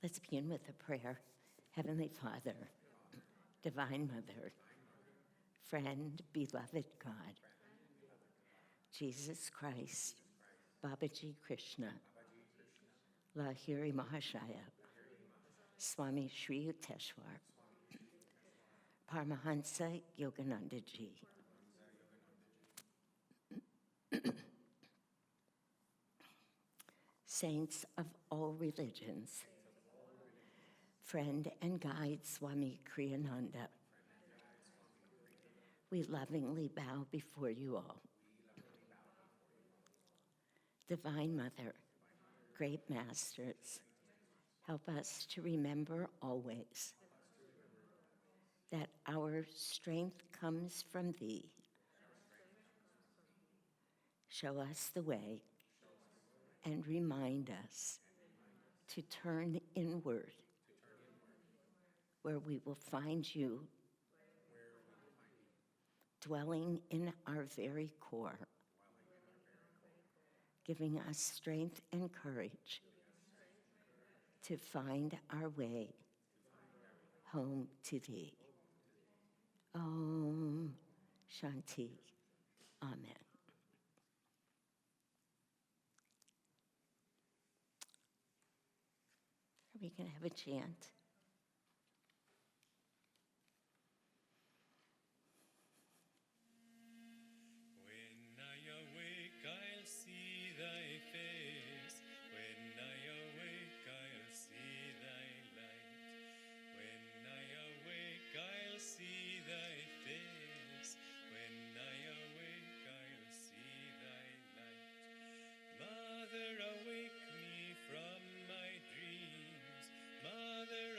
Let's begin with a prayer. Heavenly Father, Divine Mother, friend, beloved God, Jesus Christ, Babaji Krishna, Lahiri Mahashaya, Swami Sri Yukteswar, Paramhansa Yogananda Ji, saints of all religions, friend and guide Swami Kriyananda, we lovingly bow before you all. Divine Mother, great masters, help us to remember always that our strength comes from thee. Show us the way and remind us to turn inward, where we will find you dwelling in our very core, giving us strength and courage to find our way home to thee. Om Shanti. Amen. Are we going to have a chant? When I awake, I'll see thy face. When I awake, I'll see thy light. When I awake, I'll see thy face. When I awake, I'll see thy light. Mother, awake me from my dreams. Mother,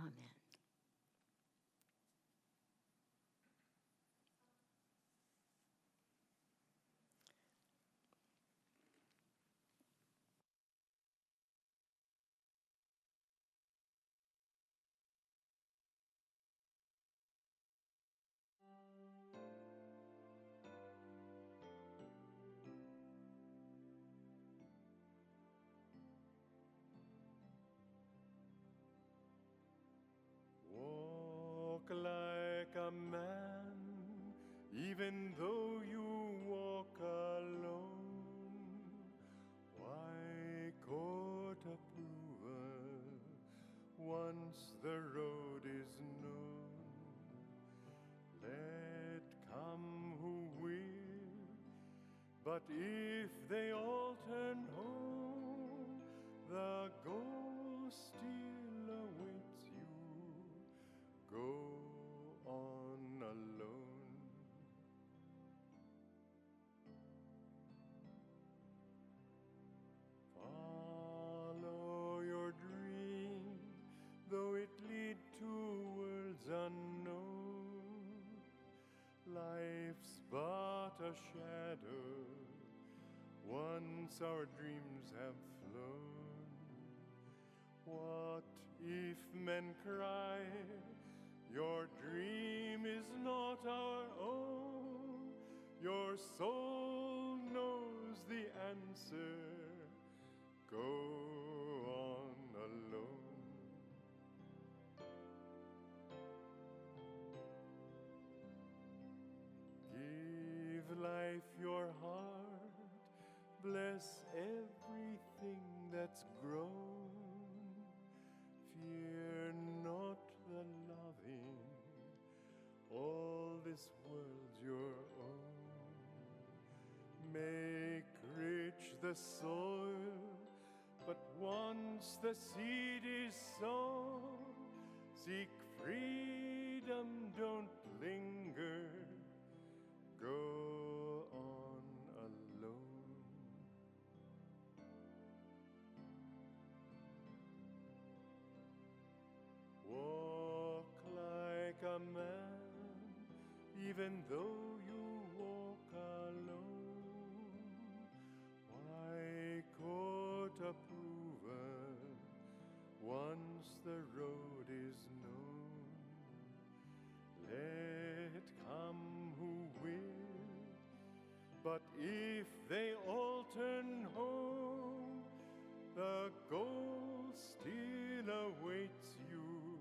Amen. Walk like a man, even though you walk alone. Why court approval once the road is known? Let come who will, but if they all turn home, the goal still awaits you. Go on alone. Follow your dream, though it lead to worlds unknown. Life's but a shadow, once our dreams have flown. What if men cry, your dream is not our own? Your soul knows the answer. Go on alone. Give life your heart, bless everything that's grown. Fear not the loving, all this world's your own. Make rich the soil, but once the seed is sown, seek freedom, don't linger. Go on alone. Walk like a man, even though you walk alone. Why court approval once the road is known? Let come who will, but if they all turn home, the goal still awaits you.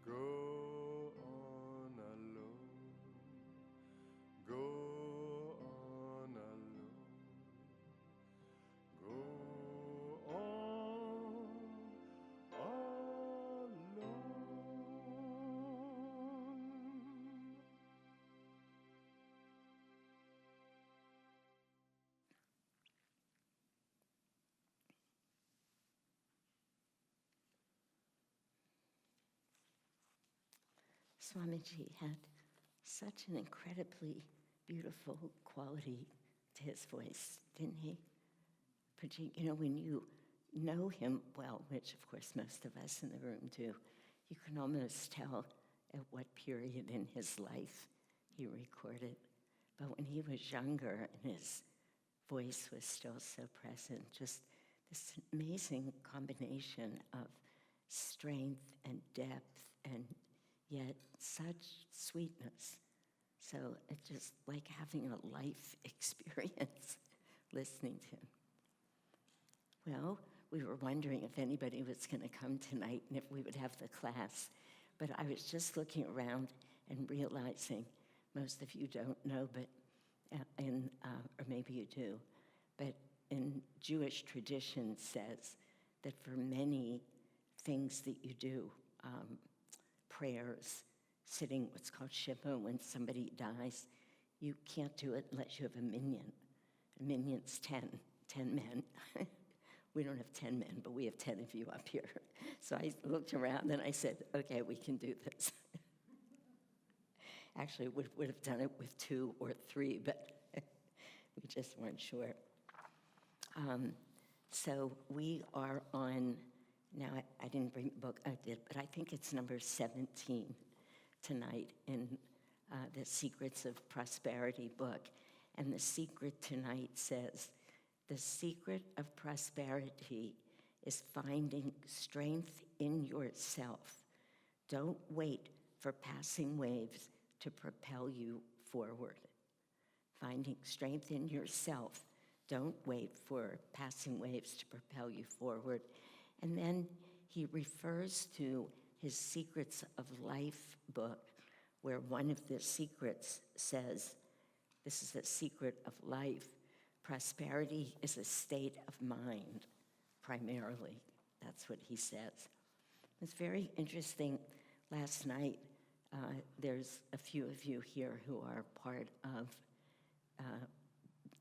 Go on alone. Go on alone. Go on alone. Swamiji had such an incredibly beautiful quality to his voice, didn't he? When you know him well, which of course most of us in the room do, you can almost tell at what period in his life he recorded. But when he was younger and his voice was still so present, just this amazing combination of strength and depth and yet such sweetness. So it's just like having a life experience listening to him. Well, we were wondering if anybody was going to come tonight and if we would have the class. But I was just looking around and realizing most of you don't know, but or maybe you do, but in Jewish tradition says that for many things that you do, prayers, sitting what's called Shiva when somebody dies, you can't do it unless you have a minyan. A minyan's 10 men. We don't have 10 men, but we have 10 of you up here. So I looked around and I said, okay, we can do this. Actually, we would have done it with 2 or 3, but we just weren't sure. So we are on Now, I didn't bring the book, I did, but I think it's number 17 tonight in the Secrets of Prosperity book. And the secret tonight says, the secret of prosperity is finding strength in yourself. Don't wait for passing waves to propel you forward. Finding strength in yourself. Don't wait for passing waves to propel you forward. And then he refers to his Secrets of Life book, where one of the secrets says, this is a secret of life, prosperity is a state of mind, primarily. That's what he says. It's very interesting. Last night, there's a few of you here who are part of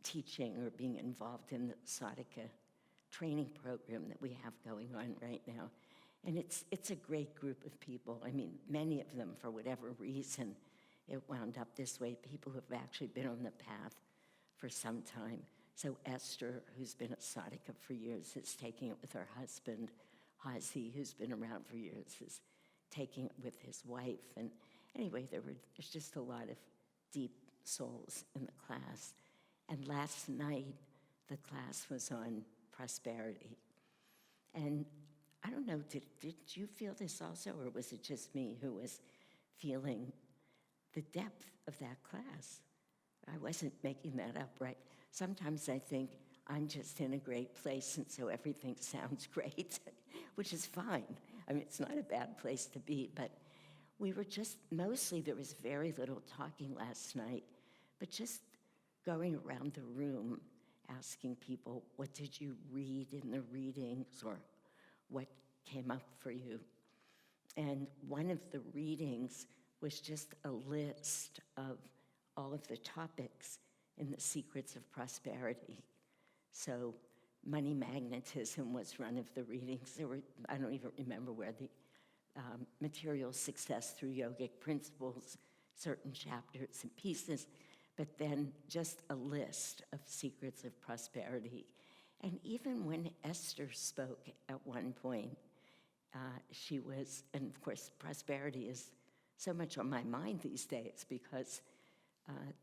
teaching or being involved in the Sadhaka training program that we have going on right now. And it's a great group of people. I mean, many of them, for whatever reason, it wound up this way. People who have actually been on the path for some time. So Esther, who's been a sadhaka for years, is taking it with her husband. Hazi, who's been around for years, is taking it with his wife. And anyway, there's just a lot of deep souls in the class. And last night, the class was on prosperity. And I don't know, did you feel this also, or was it just me who was feeling the depth of that class? I wasn't making that up, right? Sometimes I think I'm just in a great place, and so everything sounds great, which is fine. I mean, it's not a bad place to be, but we were just, mostly there was very little talking last night, but just going around the room asking people, what did you read in the readings, or what came up for you? And one of the readings was just a list of all of the topics in the Secrets of Prosperity. So money magnetism was one of the readings. There were, I don't even remember where, the material success through yogic principles, certain chapters and pieces, but then just a list of Secrets of Prosperity. And even when Esther spoke at one point, she was, and of course, prosperity is so much on my mind these days because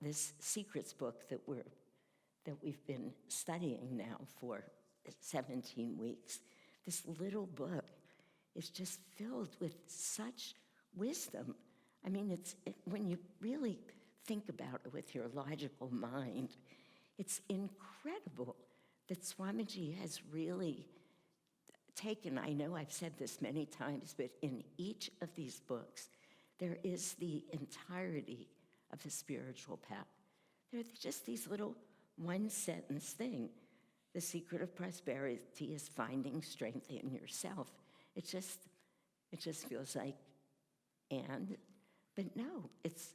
this Secrets book that we've been studying now for 17 weeks, this little book is just filled with such wisdom. I mean, when you really think about it with your logical mind, it's incredible that Swamiji has really taken, I know I've said this many times, but in each of these books, there is the entirety of the spiritual path. They're just these little one-sentence thing. The secret of prosperity is finding strength in yourself. It just feels like, but no, it's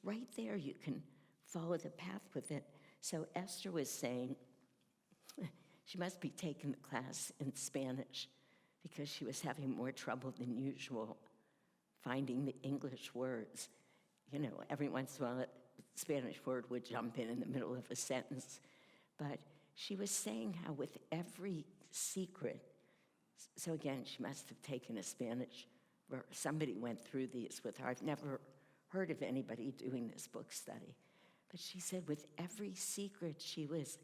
right there. You can follow the path with it. So Esther was saying, she must be taking the class in Spanish because she was having more trouble than usual finding the English words. You know, every once in a while, a Spanish word would jump in the middle of a sentence. But she was saying how with every secret, so again, she must have taken a Spanish, or somebody went through these with her. I've never heard of anybody doing this book study. But she said with every secret, she was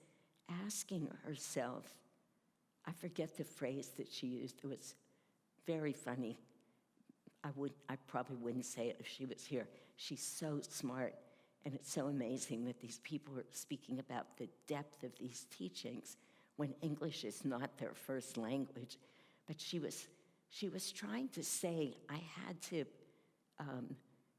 asking herself, I forget the phrase that she used. It was very funny. I probably wouldn't say it if she was here. She's so smart, and it's so amazing that these people are speaking about the depth of these teachings when English is not their first language. But she was trying to say, I had to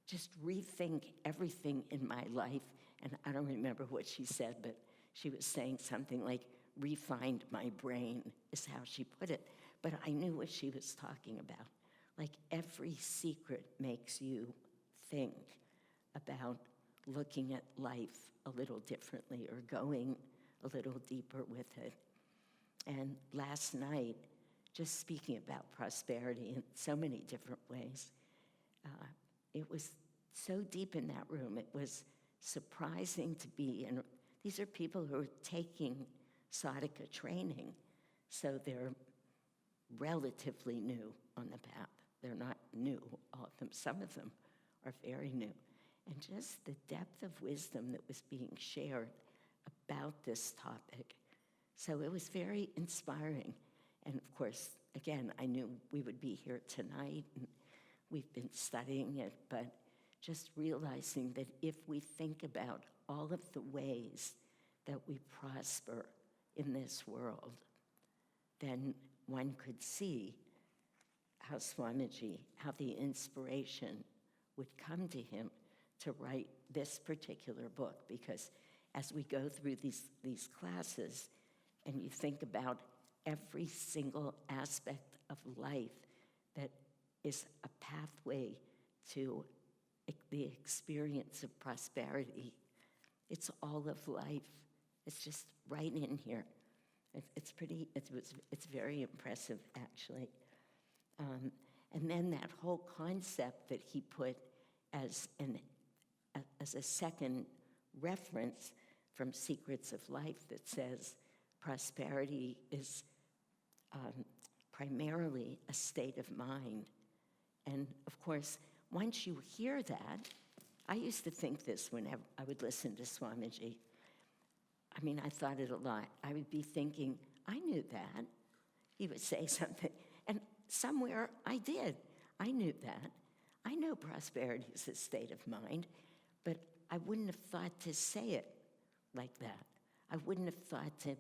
just rethink everything in my life. And I don't remember what she said, but she was saying something like, refined my brain is how she put it. But I knew what she was talking about. Like every secret makes you think about looking at life a little differently or going a little deeper with it. And last night, just speaking about prosperity in so many different ways, it was so deep in that room. It was surprising to be, and these are people who are taking sadhaka training. So they're relatively new on the path. They're not new, all of them. Some of them are very new. And just the depth of wisdom that was being shared about this topic. So it was very inspiring. And of course, again, I knew we would be here tonight, and we've been studying it, but just realizing that if we think about all of the ways that we prosper in this world, then one could see how Swamiji, how the inspiration would come to him to write this particular book. Because as we go through these classes and you think about every single aspect of life that is a pathway to the experience of prosperity, it's all of life. It's just right in here. It's very impressive, actually. And then that whole concept that he put as a second reference from Secrets of Life that says prosperity is primarily a state of mind. And of course, once you hear that, I used to think this whenever I would listen to Swamiji. I mean, I thought it a lot. I would be thinking, I knew that. He would say something, and somewhere I did. I knew that. I know prosperity is a state of mind, but I wouldn't have thought to say it like that. I wouldn't have thought to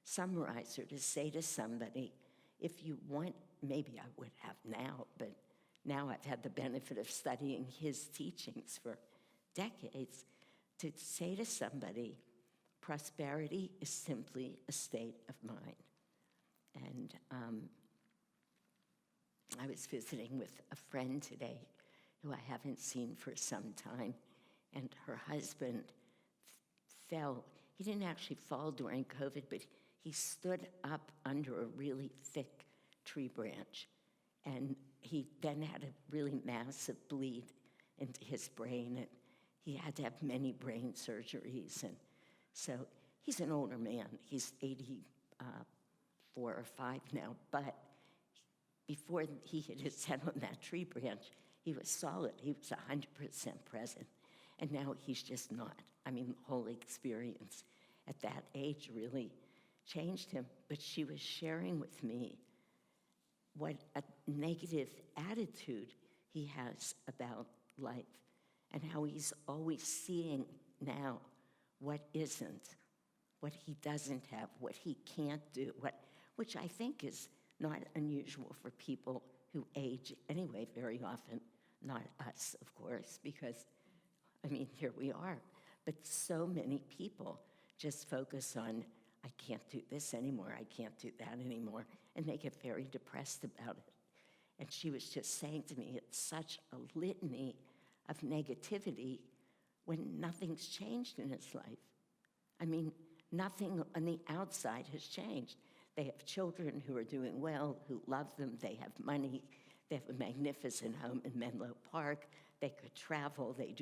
summarize or to say to somebody, if you want, maybe I would have now, but now I've had the benefit of studying his teachings for decades, to say to somebody, prosperity is simply a state of mind. And I was visiting with a friend today who I haven't seen for some time, and her husband fell. He didn't actually fall during COVID, but he stood up under a really thick tree branch, and he then had a really massive bleed into his brain, and he had to have many brain surgeries. And so he's an older man. He's 84 or 5 now, but before he hit his head on that tree branch, he was solid. He was 100% present. And now he's just not. I mean, the whole experience at that age really changed him. But she was sharing with me what a negative attitude he has about life, and how he's always seeing now what isn't, what he doesn't have, what he can't do, which I think is not unusual for people who age anyway very often. Not us, of course, because, I mean, here we are. But so many people just focus on, I can't do this anymore, I can't do that anymore, and they get very depressed about it. And she was just saying to me, it's such a litany of negativity when nothing's changed in his life. I mean, nothing on the outside has changed. They have children who are doing well, who love them, they have money, they have a magnificent home in Menlo Park, they could travel, they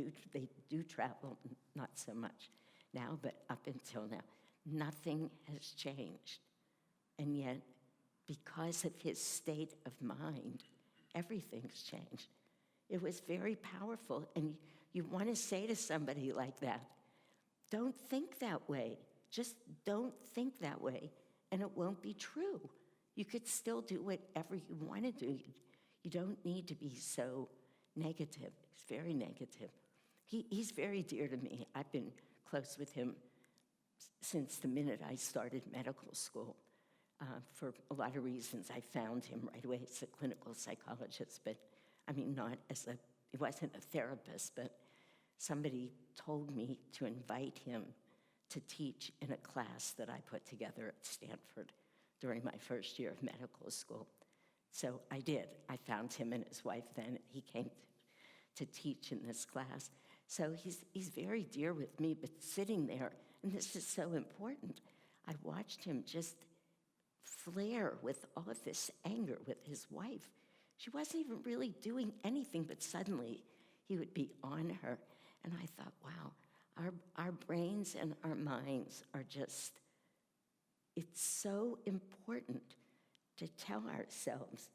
do travel, not so much now, but up until now, nothing has changed. And yet, because of his state of mind, everything's changed. It was very powerful, and you want to say to somebody like that, don't think that way. Just don't think that way, and it won't be true. You could still do whatever you want to do. You don't need to be so negative. It's very negative. He's very dear to me. I've been close with him since the minute I started medical school. For a lot of reasons, I found him right away as a clinical psychologist, but I mean, he wasn't a therapist, but somebody told me to invite him to teach in a class that I put together at Stanford during my first year of medical school. So I did. I found him and his wife then. He came to teach in this class. So he's very dear with me, but sitting there, and this is so important, I watched him just flare with all of this anger with his wife. She wasn't even really doing anything, but suddenly he would be on her. And I thought, wow, our brains and our minds are just, it's so important to tell ourselves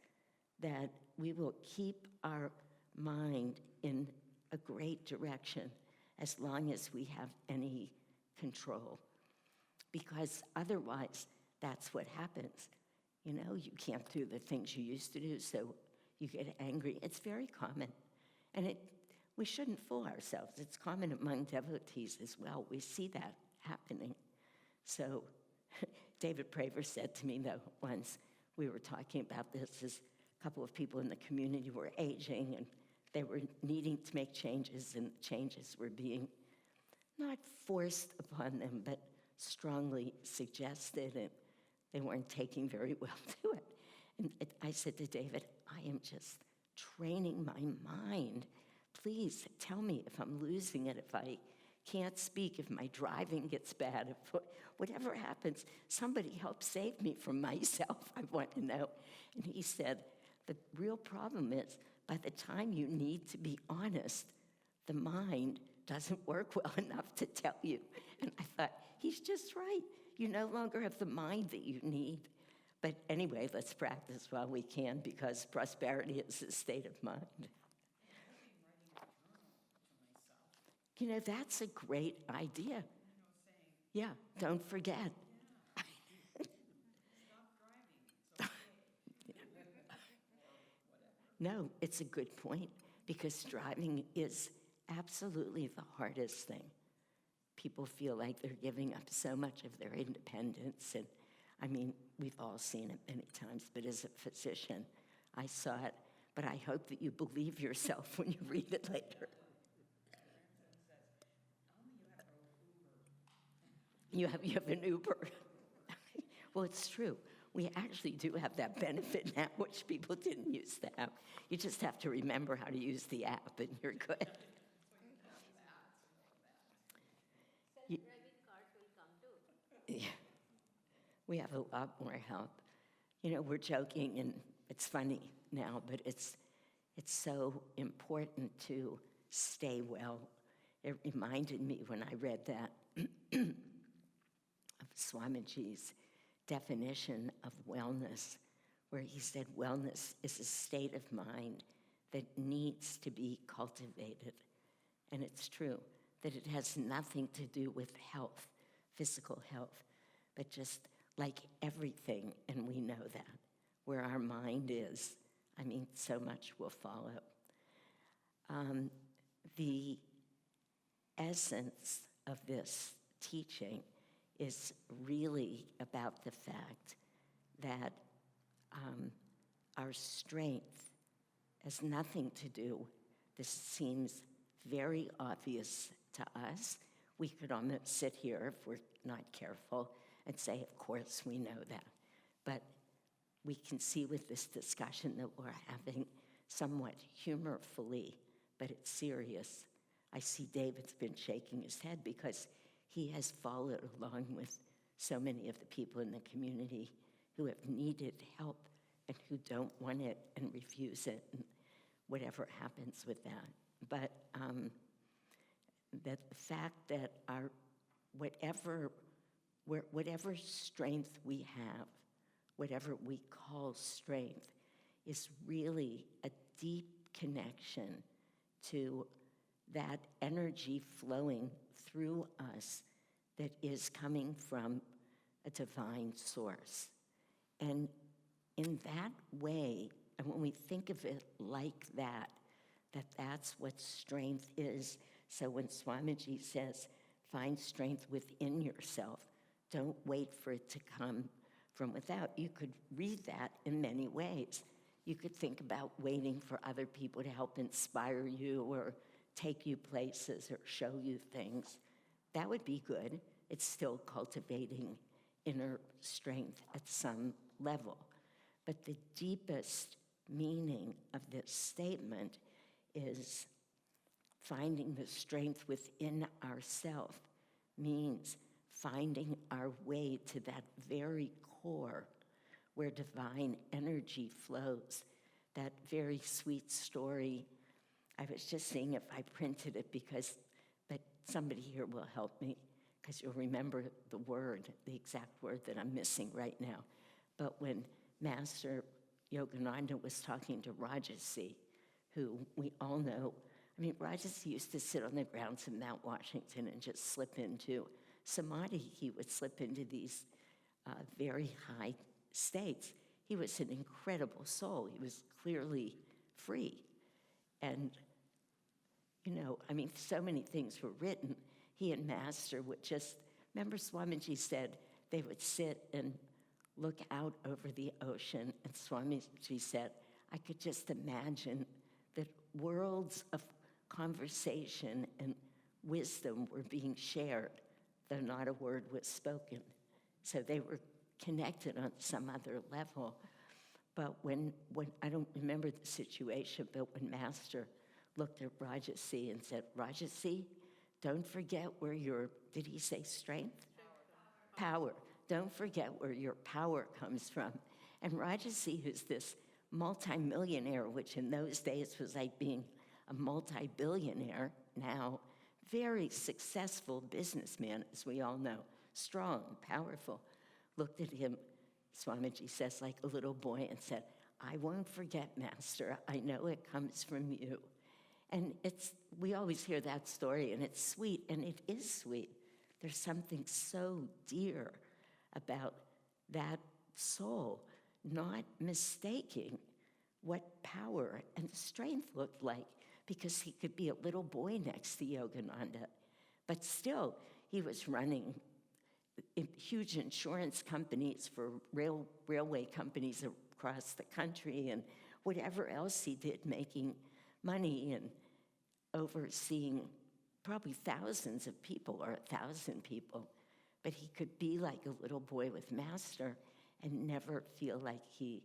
that we will keep our mind in a great direction as long as we have any control. Because otherwise, that's what happens. You know, you can't do the things you used to do, so you get angry. It's very common. And we shouldn't fool ourselves. It's common among devotees as well. We see that happening. So David Praver said to me, though, once we were talking about this, as a couple of people in the community were aging, and they were needing to make changes, and changes were being not forced upon them, but strongly suggested, and they weren't taking very well to it. And I said to David, I am just training my mind. Please tell me if I'm losing it, if I can't speak, if my driving gets bad, if whatever happens, somebody help save me from myself. I want to know. And he said, the real problem is by the time you need to be honest, the mind doesn't work well enough to tell you. And I thought, he's just right. You no longer have the mind that you need. But anyway, let's practice while we can, because prosperity is a state of mind. You know, that's a great idea. Yeah, don't forget. No, it's a good point, because driving is absolutely the hardest thing. People feel like they're giving up so much of their independence, and I mean, we've all seen it many times, but as a physician, I saw it, but I hope that you believe yourself when you read it later. You have an Uber. Well, it's true. We actually do have that benefit now, which people didn't used to have. You just have to remember how to use the app, and you're good. Self-driving cars will come too. Yeah. We have a lot more help. You know, we're joking, and it's funny now, but it's so important to stay well. It reminded me when I read that of Swamiji's definition of wellness, where he said wellness is a state of mind that needs to be cultivated. And it's true that it has nothing to do with health, physical health, but just like everything, and we know that, where our mind is, I mean, so much will follow. The essence of this teaching is really about the fact that our strength has nothing to do, this seems very obvious to us. We could almost sit here if we're not careful and say, of course, we know that. But we can see with this discussion that we're having somewhat humorfully, but it's serious. I see David's been shaking his head because he has followed along with so many of the people in the community who have needed help and who don't want it and refuse it, and whatever happens with that. But that the fact that our whatever strength we have, whatever we call strength, is really a deep connection to that energy flowing through us that is coming from a divine source. And in that way, and when we think of it like that, that's what strength is. So when Swamiji says, find strength within yourself, don't wait for it to come from without. You could read that in many ways. You could think about waiting for other people to help inspire you or take you places or show you things. That would be good. It's still cultivating inner strength at some level. But the deepest meaning of this statement is finding the strength within ourselves means finding our way to that very core where divine energy flows. That very sweet story. I was just seeing if I printed it but somebody here will help me because you'll remember the word, the exact word that I'm missing right now. But when Master Yogananda was talking to Rajasi, who we all know. I mean, Rajasi used to sit on the grounds of Mount Washington and just slip into samadhi. He would slip into these very high states. He was an incredible soul. He was clearly free. And, you know, I mean, so many things were written. He and Master would just, remember Swamiji said they would sit and look out over the ocean, and Swamiji said, I could just imagine that worlds of conversation and wisdom were being shared, though not a word was spoken. So they were connected on some other level. But when I don't remember the situation, but when Master looked at Rajasi and said, Rajasi, don't forget where your, did he say strength? Power. Don't forget where your power comes from. And Rajasi, who's this multimillionaire, which in those days was like being a multi-billionaire, now very successful businessman, as we all know, strong, powerful, looked at him, Swamiji says, like a little boy and said, I won't forget, Master. I know it comes from you. And we always hear that story, and it's sweet, and it is sweet. There's something so dear about that soul not mistaking what power and strength looked like, because he could be a little boy next to Yogananda. But still, he was running huge insurance companies for railway companies across the country and whatever else he did, making money and overseeing probably thousands of people or 1,000 people. But he could be like a little boy with Master and never feel like he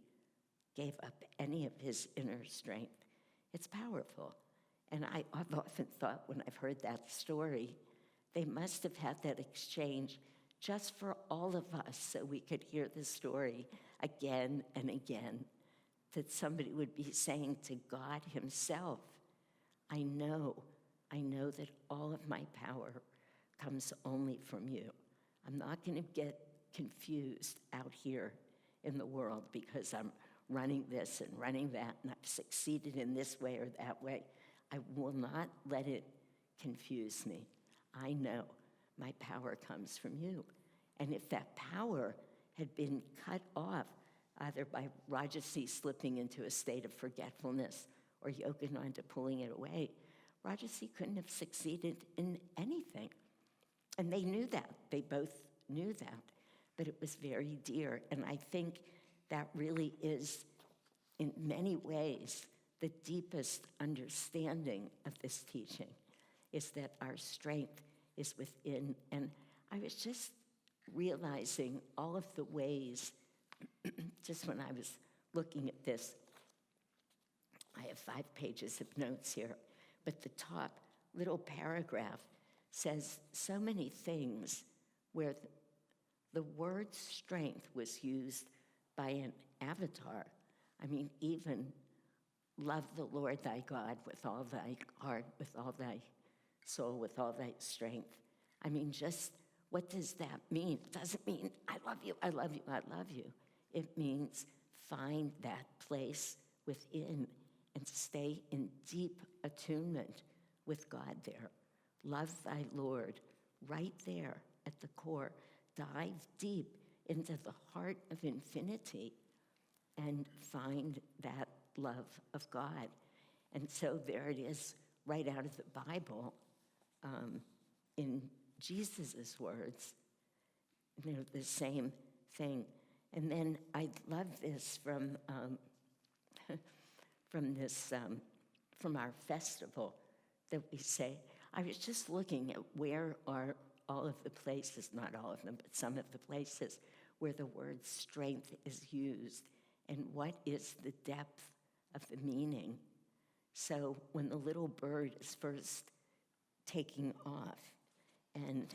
gave up any of his inner strength. It's powerful. And I've often thought when I've heard that story, they must have had that exchange just for all of us so we could hear the story again and again, that somebody would be saying to God himself, I know that all of my power comes only from you. I'm not going to get confused out here in the world because I'm running this and running that, and I've succeeded in this way or that way. I will not let it confuse me. I know my power comes from you. And if that power had been cut off, either by Rajasi slipping into a state of forgetfulness or Yogananda pulling it away, Rajasi couldn't have succeeded in anything. And they knew that. They both knew that. But it was very dear. And I think that really is, in many ways, the deepest understanding of this teaching, is that our strength is within. And I was just realizing all of the ways, just when I was looking at this, I have 5 pages of notes here, but the top little paragraph says so many things where the word strength was used by an avatar. I mean, even love the Lord thy God with all thy heart, with all thy soul, with all thy strength. I mean, just what does that mean? It doesn't mean I love you, I love you, I love you. It means find that place within and stay in deep attunement with God there. Love thy Lord right there at the core. Dive deep into the heart of infinity and find that love of God. And so there it is right out of the Bible, in Jesus' words, the same thing. And then I love this from from our festival that we say. I was just looking at where are all of the places, not all of them, but some of the places where the word strength is used, and what is the depth of the meaning. So when the little bird is first taking off, and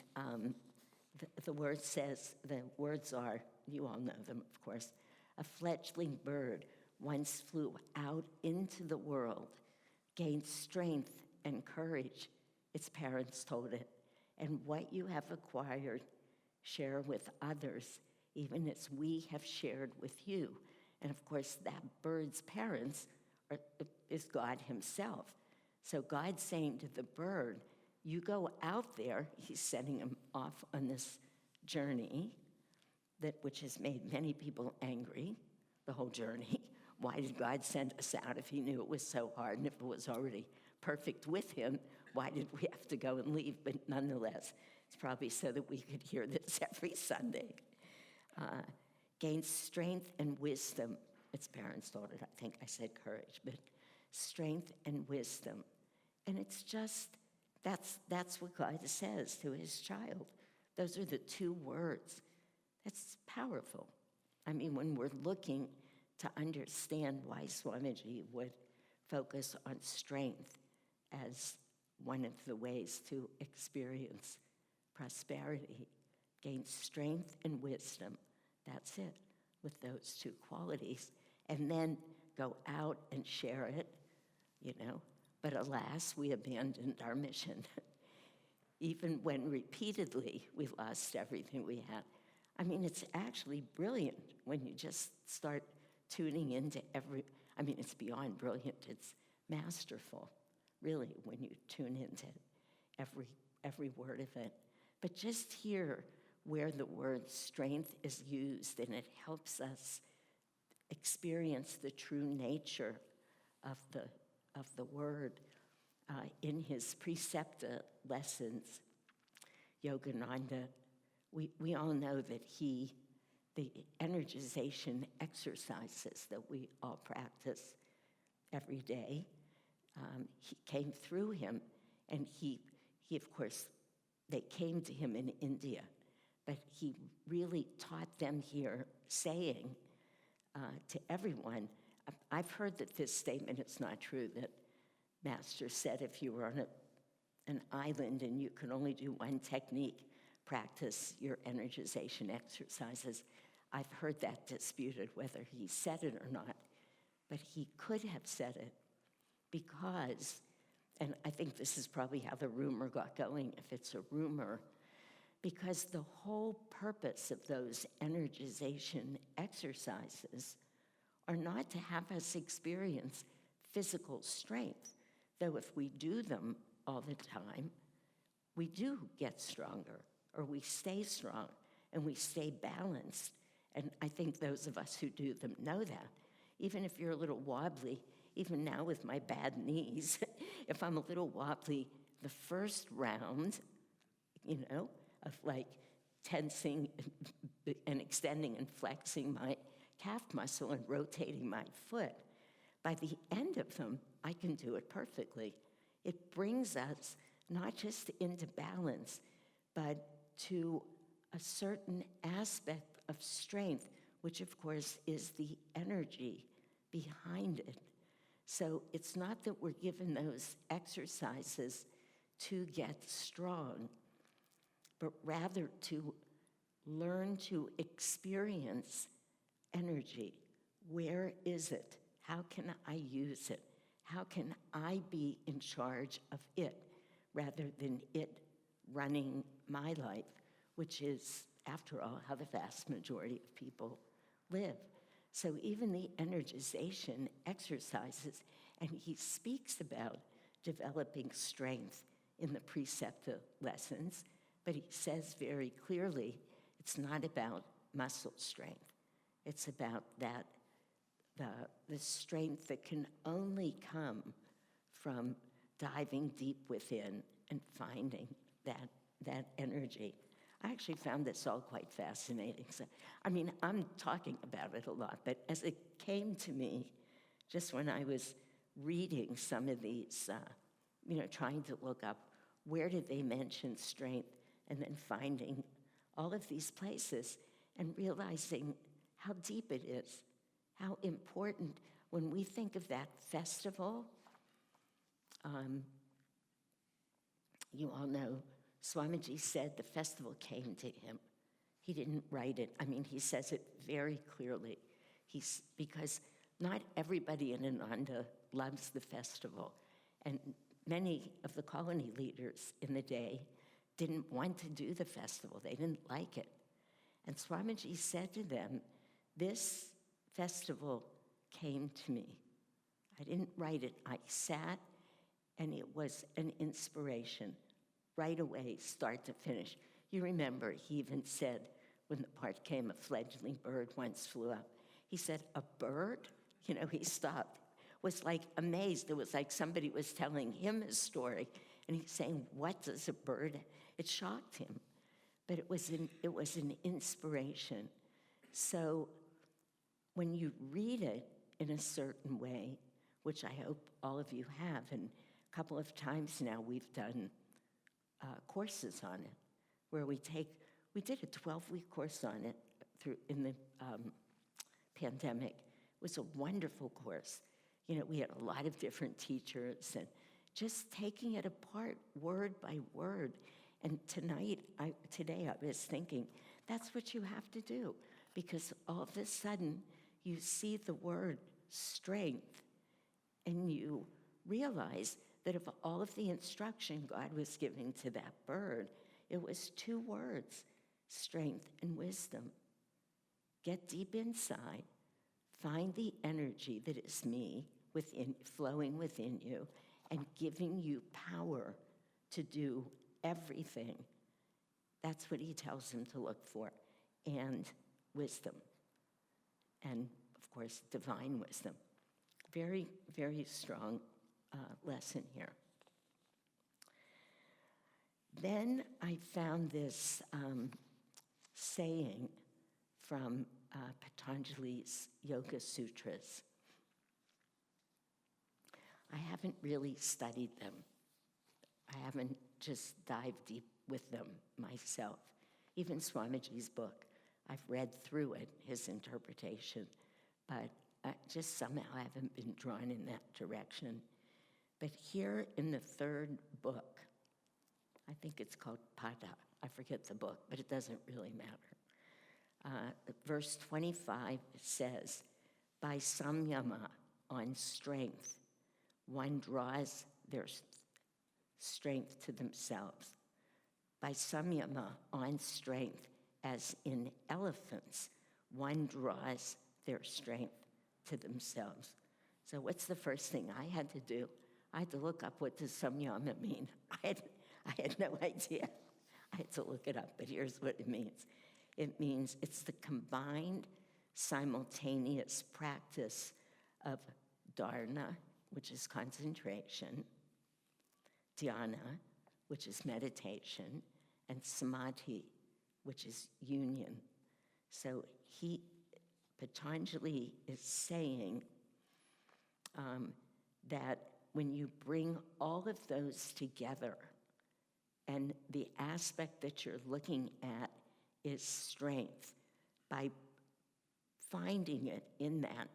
the word says, the words are, you all know them, of course, a fledgling bird once flew out into the world, gained strength and courage, its parents told it, and what you have acquired, share with others, even as we have shared with you. And of course, that bird's parents is God himself. So God's saying to the bird, you go out there. He's setting him off on this journey which has made many people angry, the whole journey. Why did God send us out if he knew it was so hard, and if it was already perfect with him, why did we have to go and leave? But nonetheless, it's probably so that we could hear this every Sunday. Gain strength and wisdom. Its parents taught it. I think I said courage, but strength and wisdom. And it's just, that's what God says to his child. Those are the two words. That's powerful. I mean, when we're looking to understand why Swamiji would focus on strength as one of the ways to experience prosperity, gain strength and wisdom. That's it, with those two qualities. And then go out and share it, But alas, we abandoned our mission. Even when repeatedly we lost everything we had. I mean, it's actually brilliant when you just start tuning into it's beyond brilliant, it's masterful, really, when you tune into every word of it. But just hear where the word strength is used, and it helps us experience the true nature of the word. In his precepta lessons, Yogananda, we all know that the energization exercises that we all practice every day, he came through him, and he of course, they came to him in India, but he really taught them here, saying to everyone, I've heard that this statement is not true, that Master said if you were on an island and you could only do one technique, practice your energization exercises. I've heard that disputed, whether he said it or not, but he could have said it because, and I think this is probably how the rumor got going, if it's a rumor, because the whole purpose of those energization exercises are not to have us experience physical strength, though if we do them all the time, we do get stronger, or we stay strong, and we stay balanced. And I think those of us who do them know that. Even if you're a little wobbly, even now with my bad knees, if I'm a little wobbly, the first round, of like tensing and extending and flexing my calf muscle and rotating my foot, by the end of them, I can do it perfectly. It brings us not just into balance, but to a certain aspect of strength, which of course is the energy behind it. So it's not that we're given those exercises to get strong, but rather to learn to experience energy. Where is it? How can I use it? How can I be in charge of it rather than it running my life, which is, after all, how the vast majority of people live. So even the energization exercises, and he speaks about developing strength in the precepta lessons, but he says very clearly it's not about muscle strength. It's about that the strength that can only come from diving deep within and finding that energy. I actually found this all quite fascinating. So, I'm talking about it a lot, but as it came to me, just when I was reading some of these, trying to look up where did they mention strength, and then finding all of these places and realizing how deep it is, how important when we think of that festival. You all know Swamiji said the festival came to him. He didn't write it. He says it very clearly. Because not everybody in Ananda loves the festival. And many of the colony leaders in the day didn't want to do the festival. They didn't like it. And Swamiji said to them, this festival came to me. I didn't write it. I sat, and it was an inspiration right away, start to finish. You remember, he even said, when the part came, a fledgling bird once flew up. He said, a bird? You know, he stopped, was like amazed. It was like somebody was telling him his story, and he's saying, what does a bird? It shocked him, but it was an inspiration. So when you read it in a certain way, which I hope all of you have, and a couple of times now we've done courses on it, where we did a 12-week course on it in the pandemic. It was a wonderful course. You know, we had a lot of different teachers, and just taking it apart word by word. And today I was thinking, that's what you have to do, because all of a sudden you see the word strength, and you realize that of all of the instruction God was giving to that bird, it was 2 words, strength and wisdom. Get deep inside, find the energy that is me flowing within you, and giving you power to do everything. That's what he tells him to look for, and wisdom. And, of course, divine wisdom. Very, very strong lesson here. Then I found this saying from Patanjali's Yoga Sutras. I haven't really studied them. I haven't just dived deep with them myself. Even Swamiji's book, I've read through it, his interpretation, but just somehow I haven't been drawn in that direction. But here in the 3rd book, I think it's called Pada. I forget the book, but it doesn't really matter. Verse 25 says, by samyama, on strength, one draws their strength to themselves. By samyama, on strength, as in elephants, one draws their strength to themselves. So what's the first thing I had to do? I had to look up what does samyama mean. I had no idea. I had to look it up, but here's what it means. It means it's the combined, simultaneous practice of dharana, which is concentration, dhyana, which is meditation, and samadhi, which is union. So Patanjali is saying that when you bring all of those together, and the aspect that you're looking at is strength, by finding it in that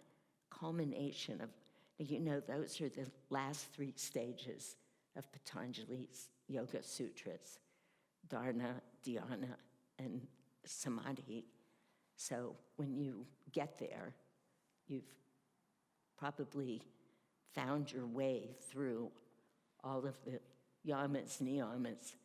culmination of, you know, those are the last 3 stages of Patanjali's Yoga Sutras, dharana, dhyana, and samadhi. So when you get there, you've probably found your way through all of the yamas, niyamas,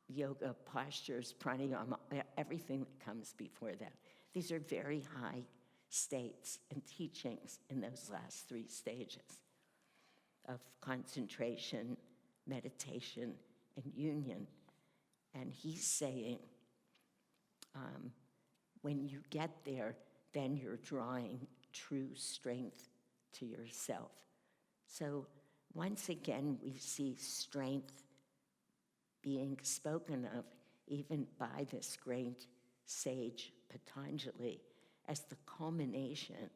yoga postures, pranayama, everything that comes before that. These are very high states and teachings in those last 3 stages of concentration, meditation, and union. And he's saying, when you get there, then you're drawing true strength to yourself. So once again, we see strength being spoken of even by this great sage Patanjali as the culmination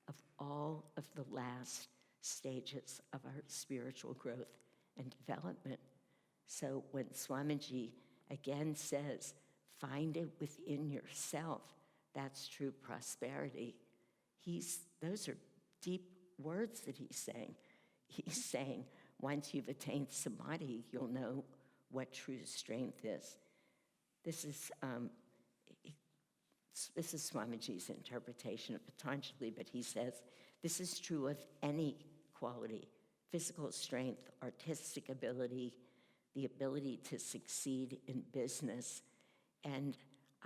of all of the last stages of our spiritual growth and development. So when Swamiji again says, find it within yourself, that's true prosperity. Those are deep words that he's saying. He's saying, once you've attained samadhi, you'll know what true strength is. This is Swamiji's interpretation of Patanjali, but he says, this is true of any quality: physical strength, artistic ability, the ability to succeed in business. And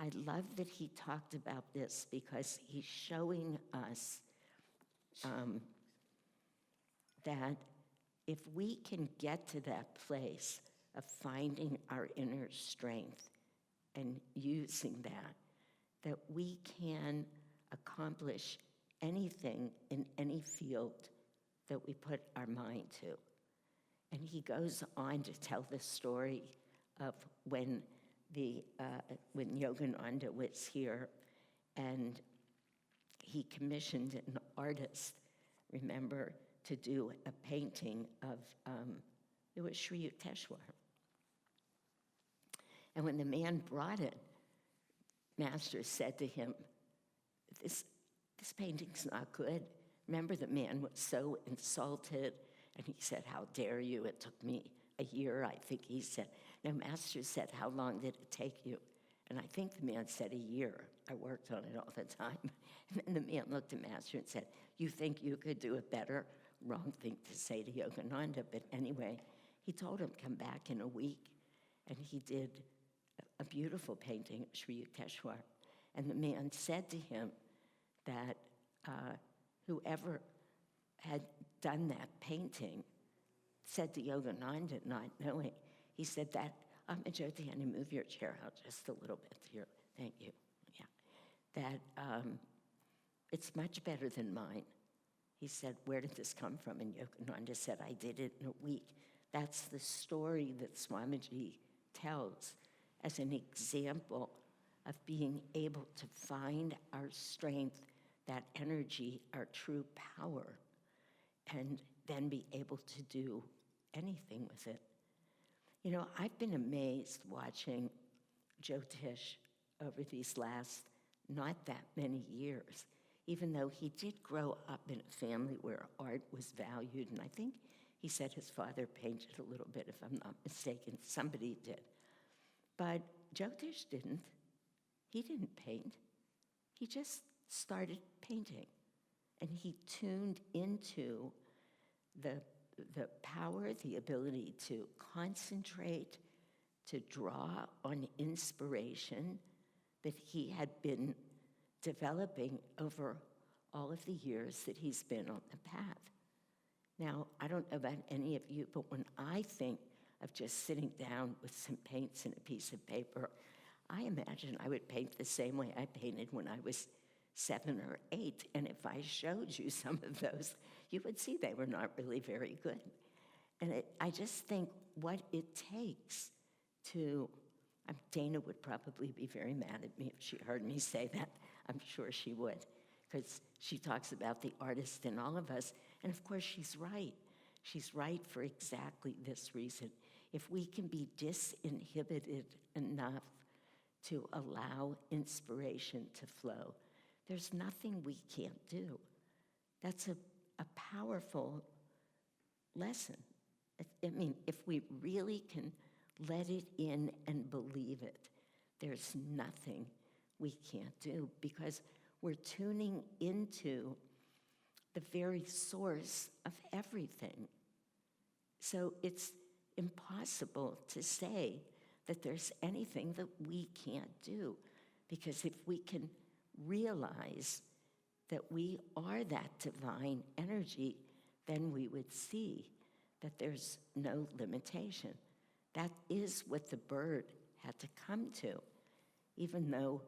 I love that he talked about this because he's showing us that if we can get to that place of finding our inner strength and using that we can accomplish anything in any field that we put our mind to. And he goes on to tell the story of when Yogananda was here, and he commissioned an artist, remember, to do a painting of, it was Sri Yukteswar. And when the man brought it, Master said to him, this painting's not good. Remember, the man was so insulted, and he said, how dare you? It took me a year, I think he said. Now, Master said, how long did it take you? And I think the man said a year. I worked on it all the time. And then the man looked at Master and said, you think you could do it better? Wrong thing to say to Yogananda. But anyway, he told him, come back in a week. And he did a beautiful painting of Sri Yukteswar. And the man said to him that whoever had done that painting said to Yogananda, not knowing, he said that, Jyoti, move your chair out just a little bit here. Thank you. Yeah. That it's much better than mine. He said, where did this come from? And Yogananda said, I did it in a week. That's the story that Swamiji tells as an example of being able to find our strength, that energy, our true power, and then be able to do anything with it. You know, I've been amazed watching Jyotish over these last not that many years, even though he did grow up in a family where art was valued, and I think he said his father painted a little bit, if I'm not mistaken. Somebody did. But Jyotish didn't. He didn't paint. He just started painting, and he tuned into the power, the ability to concentrate, to draw on inspiration that he had been developing over all of the years that he's been on the path. Now, I don't know about any of you, but when I think of just sitting down with some paints and a piece of paper, I imagine I would paint the same way I painted when I was 7 or 8. And if I showed you some of those, you would see they were not really very good. And I just think what it takes to, Dana would probably be very mad at me if she heard me say that. I'm sure she would, because she talks about the artist in all of us. And of course, she's right. She's right for exactly this reason. If we can be disinhibited enough to allow inspiration to flow, there's nothing we can't do. That's a powerful lesson. I mean, if we really can let it in and believe it, there's nothing we can't do, because we're tuning into the very source of everything. So it's impossible to say that there's anything that we can't do, because if we can realize that we are that divine energy, then we would see that there's no limitation. That is what the bird had to come to, even though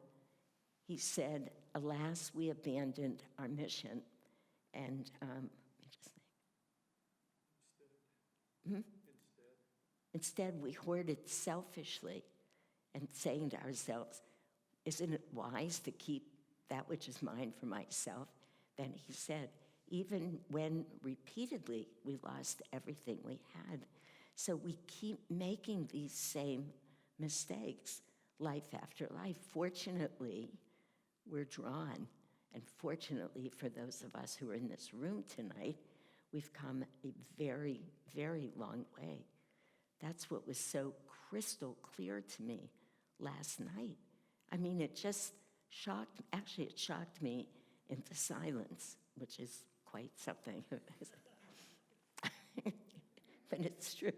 he said, alas, we abandoned our mission. And let me just think. Instead, we hoarded selfishly and saying to ourselves, isn't it wise to keep that which is mine for myself? Then he said, even when repeatedly we lost everything we had. So we keep making these same mistakes, life after life. Fortunately, we're drawn. And fortunately for those of us who are in this room tonight, we've come a very, very long way. That's what was so crystal clear to me last night. I mean, it just it shocked me into silence, which is quite something. But it's true.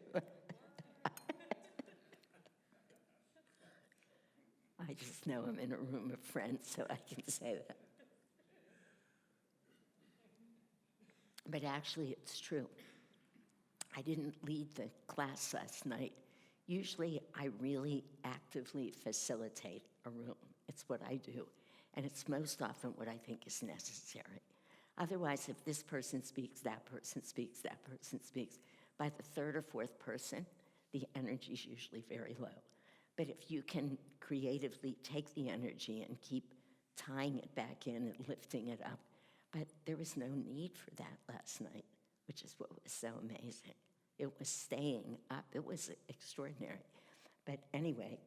I just know I'm in a room of friends, so I can say that. But actually, it's true. I didn't lead the class last night. Usually, I really actively facilitate a room. It's what I do. And it's most often what I think is necessary. Otherwise, if this person speaks, that person speaks, that person speaks, by the third or fourth person, the energy is usually very low. But if you can creatively take the energy and keep tying it back in and lifting it up, but there was no need for that last night, which is what was so amazing. It was staying up. It was extraordinary. But anyway,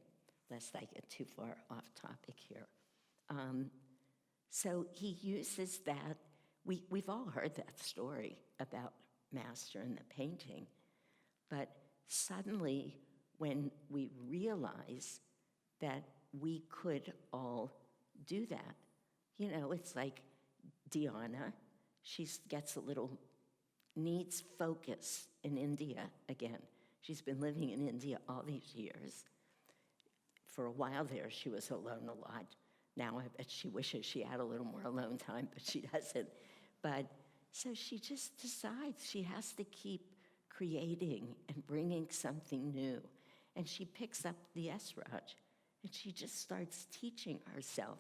lest I get too far off topic here. So he uses that. We've all heard that story about Master and the painting. But suddenly, when we realize that we could all do that, you know, it's like Diana, she gets a little, needs focus in India again. She's been living in India all these years. For a while there, she was alone a lot. Now I bet she wishes she had a little more alone time, but she doesn't. But so she just decides she has to keep creating and bringing something new. And she picks up the Esraj, and she just starts teaching herself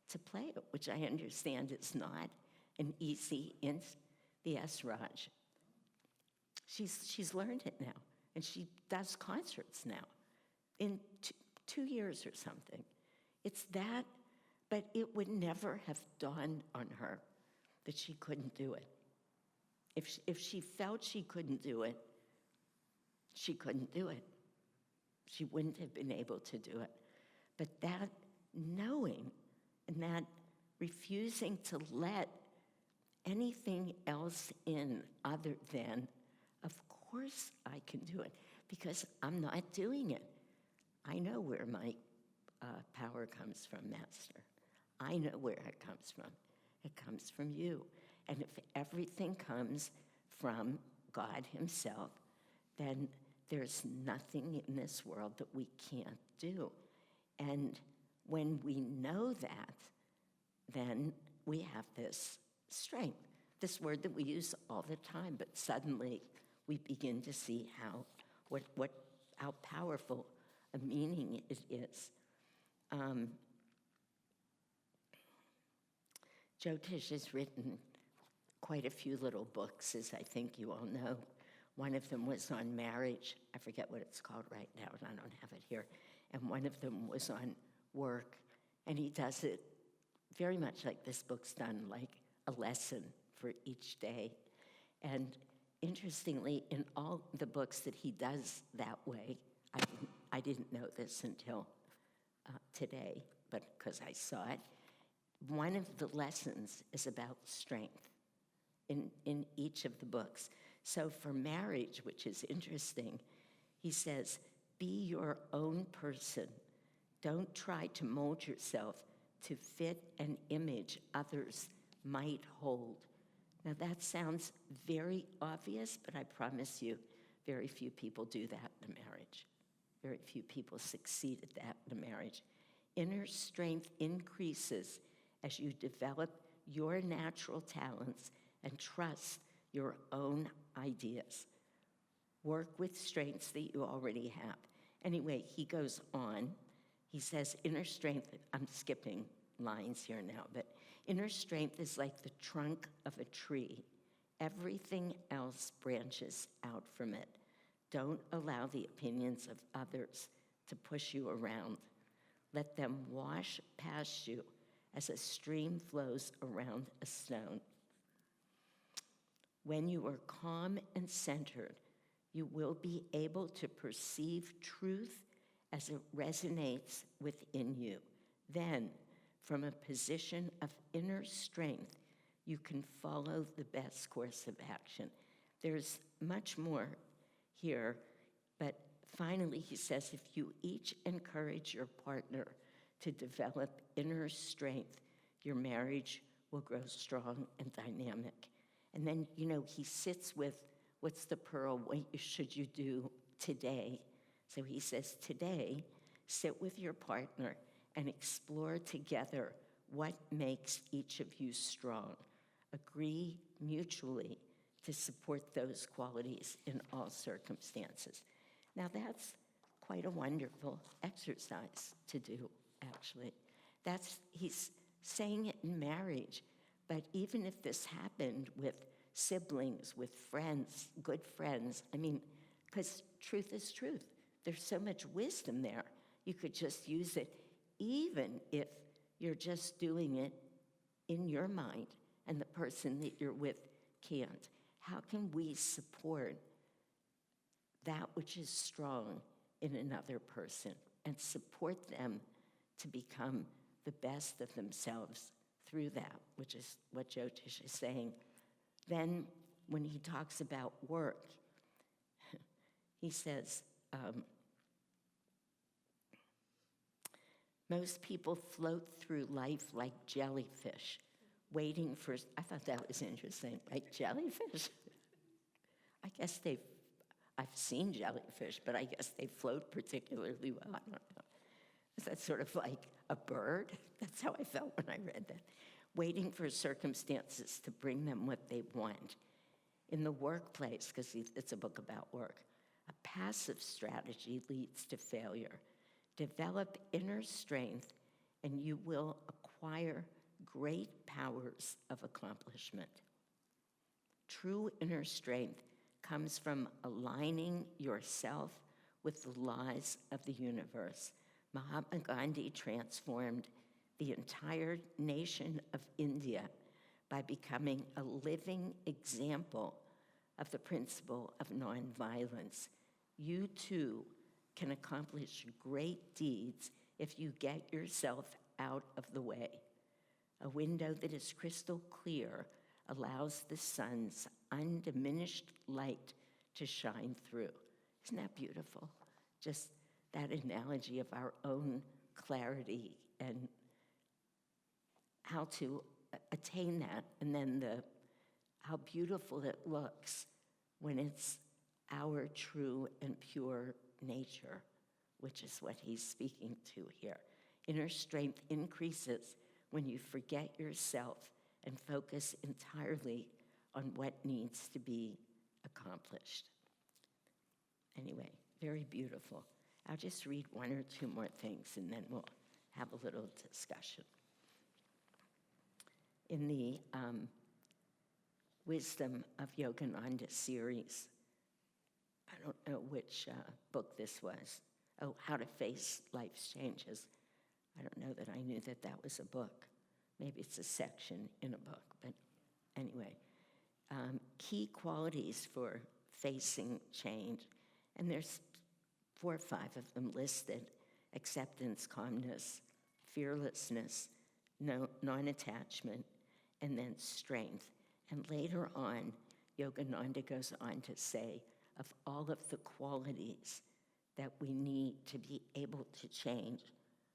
to play it, which I understand is not an easy in the Esraj. She's learned it now, and she does concerts now in 2 years or something. It's that, but it would never have dawned on her that she couldn't do it. If she felt she couldn't do it, she couldn't do it. She wouldn't have been able to do it. But that knowing and that refusing to let anything else in other than, of course I can do it, because I'm not doing it. I know where my power comes from, Master. I know where it comes from. It comes from you. And if everything comes from God himself, then there's nothing in this world that we can't do. And when we know that, then we have this strength, this word that we use all the time, but suddenly we begin to see how powerful a meaning it is. Jyotish has written quite a few little books, as I think you all know. One of them was on marriage. I forget what it's called right now, and I don't have it here. And one of them was on work. And he does it very much like this book's done, like a lesson for each day. And interestingly, in all the books that he does that way, I didn't know this until today, but because I saw it, one of the lessons is about strength in each of the books. So for marriage, which is interesting, he says, be your own person. Don't try to mold yourself to fit an image others might hold. Now that sounds very obvious, but I promise you, very few people do that in a marriage. Very few people succeed at that in a marriage. Inner strength increases as you develop your natural talents and trust your own ideas. Work with strengths that you already have. Anyway, he goes on. He says, inner strength, I'm skipping lines here now, but inner strength is like the trunk of a tree. Everything else branches out from it. Don't allow the opinions of others to push you around. Let them wash past you as a stream flows around a stone. When you are calm and centered, you will be able to perceive truth as it resonates within you. Then, from a position of inner strength, you can follow the best course of action. There's much more here, but finally he says, if you each encourage your partner to develop inner strength, your marriage will grow strong and dynamic. And then, he sits with, what's the pearl? What should you do today? So he says, today, sit with your partner and explore together what makes each of you strong. Agree mutually to support those qualities in all circumstances. Now that's quite a wonderful exercise to do, actually. He's saying it in marriage, but even if this happened with siblings, with friends, good friends, I mean, because truth is truth. There's so much wisdom there. You could just use it even if you're just doing it in your mind and the person that you're with can't. How can we support that which is strong in another person and support them to become the best of themselves through that, which is what Jyotish is saying. Then when he talks about work, he says, most people float through life like jellyfish, waiting for, I thought that was interesting, like jellyfish. I guess I've seen jellyfish, but I guess they float particularly well. I don't know. Is that sort of like a bird? That's how I felt when I read that. Waiting for circumstances to bring them what they want. In the workplace, because it's a book about work, a passive strategy leads to failure. Develop inner strength, and you will acquire great powers of accomplishment. True inner strength comes from aligning yourself with the laws of the universe. Mahatma Gandhi transformed the entire nation of India by becoming a living example of the principle of nonviolence. You too can accomplish great deeds if you get yourself out of the way. A window that is crystal clear allows the sun's undiminished light to shine through. Isn't that beautiful? Just that analogy of our own clarity and how to attain that, and then how beautiful it looks when it's our true and pure nature, which is what he's speaking to here. Inner strength increases when you forget yourself and focus entirely on what needs to be accomplished. Anyway, very beautiful. I'll just read one or two more things and then we'll have a little discussion. In the Wisdom of Yogananda series, I don't know which book this was. Oh, How to Face Life's Changes. I don't know that I knew that that was a book. Maybe it's a section in a book, but anyway. Key qualities for facing change, and there's 4 or 5 of them listed: acceptance, calmness, fearlessness, non-attachment, and then strength. And later on, Yogananda goes on to say, of all of the qualities that we need to be able to change,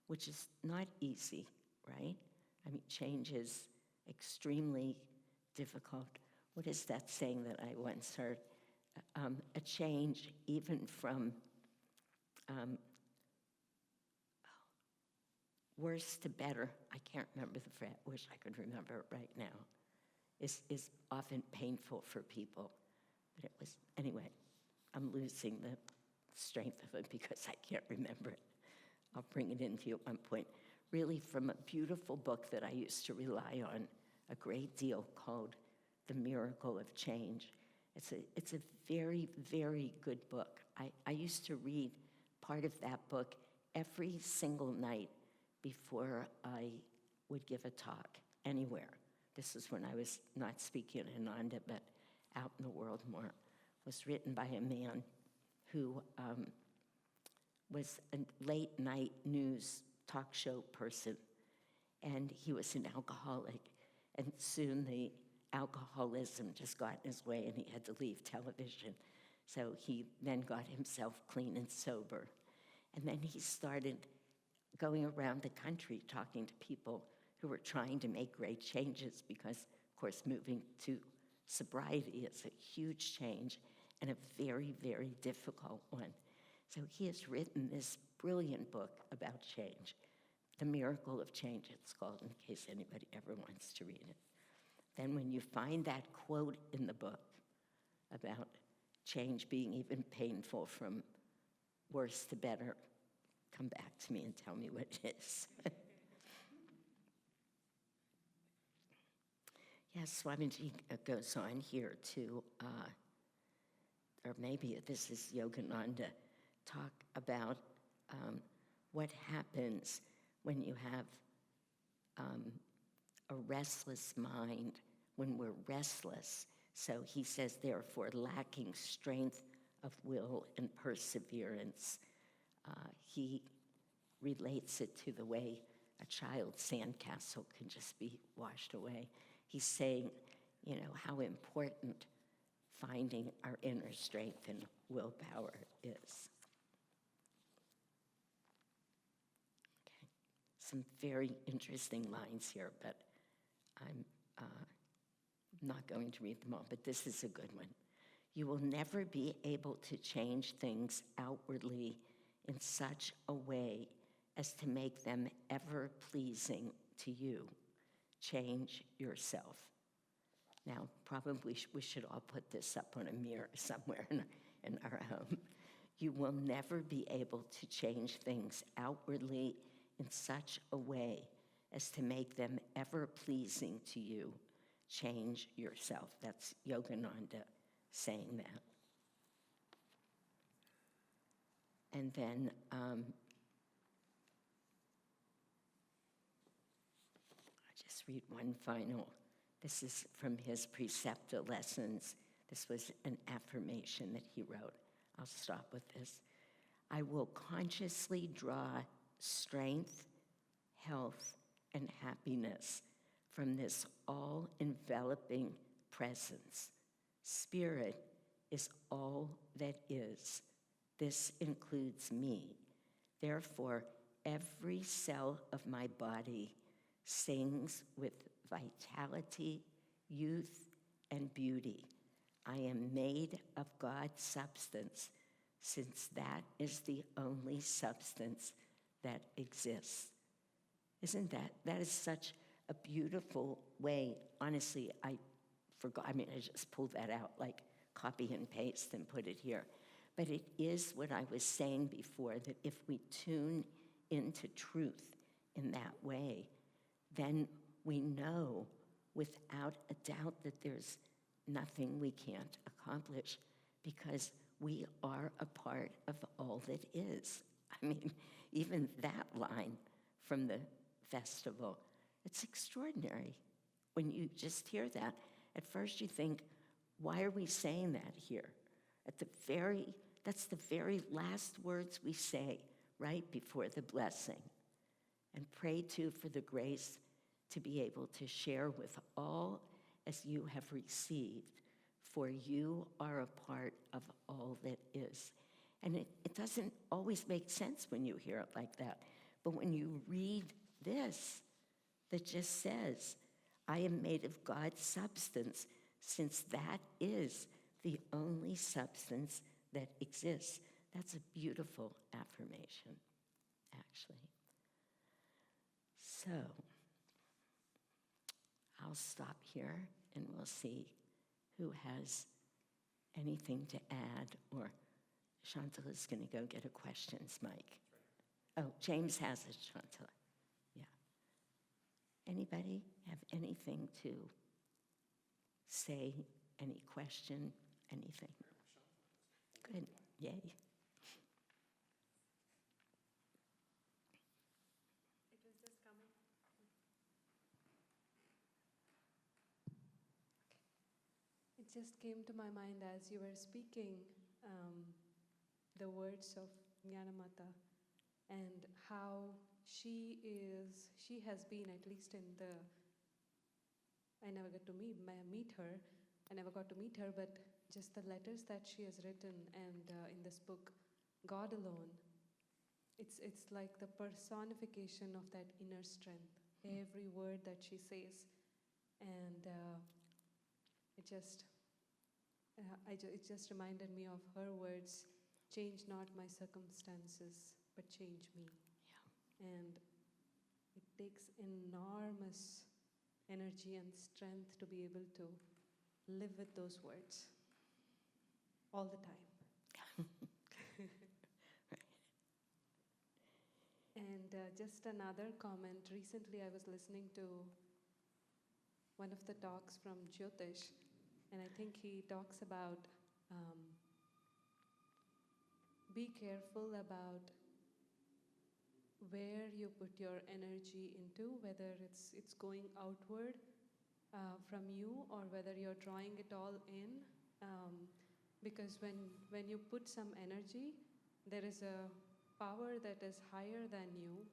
which is not easy, right? I mean, change is extremely difficult. What is that saying that I once heard? A change even from worse to better, I can't remember the phrase, wish I could remember it right now, is often painful for people. But it was, anyway, I'm losing the strength of it because I can't remember it. I'll bring it into you at one point. Really from a beautiful book that I used to rely on a great deal called The Miracle of Change. It's a very, very good book. I used to read part of that book every single night before I would give a talk anywhere. This is when I was not speaking at Ananda, but out in the world more. It was written by a man who was a late night news talk show person, and he was an alcoholic, and soon the alcoholism just got in his way and he had to leave television. So he then got himself clean and sober. And then he started going around the country talking to people who were trying to make great changes because, of course, moving to sobriety is a huge change and a very, very difficult one. So he has written this brilliant book about change The Miracle of Change, it's called, in case anybody ever wants to read it. Then when you find that quote in the book about change being even painful from worse to better, come back to me and tell me what it is. Yes, Swamiji goes on here to, or maybe this is Yogananda, talk about what happens when you have a restless mind, when we're restless. So he says, therefore, lacking strength of will and perseverance. He relates it to the way a child's sandcastle can just be washed away. He's saying, you know, how important finding our inner strength and willpower is. Okay, some very interesting lines here, but I'm not going to read them all, but this is a good one. You will never be able to change things outwardly in such a way as to make them ever pleasing to you. Change yourself. Now, probably we should all put this up on a mirror somewhere in our home. You will never be able to change things outwardly in such a way as to make them ever pleasing to you. Change yourself. That's Yogananda saying that. And then I'll just read one final. This is from his Preceptor Lessons. This was an affirmation that he wrote. I'll stop with this. I will consciously draw strength, health, and happiness from this all-enveloping presence. Spirit is all that is. This includes me. Therefore, every cell of my body sings with vitality, youth, and beauty. I am made of God's substance, since that is the only substance that exists. Isn't that is such a beautiful way. Honestly, I forgot, I just pulled that out, like copy and paste and put it here. But it is what I was saying before, that if we tune into truth in that way, then we know without a doubt that there's nothing we can't accomplish, because we are a part of all that is. I mean, even that line from the festival, it's extraordinary. When you just hear that, at first you think, why are we saying that here? That's the very last words we say right before the blessing. And pray too for the grace to be able to share with all as you have received, for you are a part of all that is. And it doesn't always make sense when you hear it like that. But when you read this, that just says, I am made of God's substance, since that is the only substance that exists. That's a beautiful affirmation, actually. So, I'll stop here and we'll see who has anything to add, or Shantala's going to go get a questions mic. Oh, James has it, Shantala. Yeah. Anybody have anything to say? Any question? Anything? Good. Yay. It was just coming. It just came to my mind as you were speaking, the words of Jnanamata, and how she has been, at least in the, I never got to meet her, but just the letters that she has written, and in this book, God Alone, it's like the personification of that inner strength, every word that she says, and it just reminded me of her words, change not my circumstances, but change me. Yeah. And it takes enormous energy and strength to be able to live with those words all the time. And just another comment. Recently, I was listening to one of the talks from Jyotish, and I think he talks about be careful about where you put your energy into, whether it's going outward from you or whether you're drawing it all in. Because when you put some energy, there is a power that is higher than you,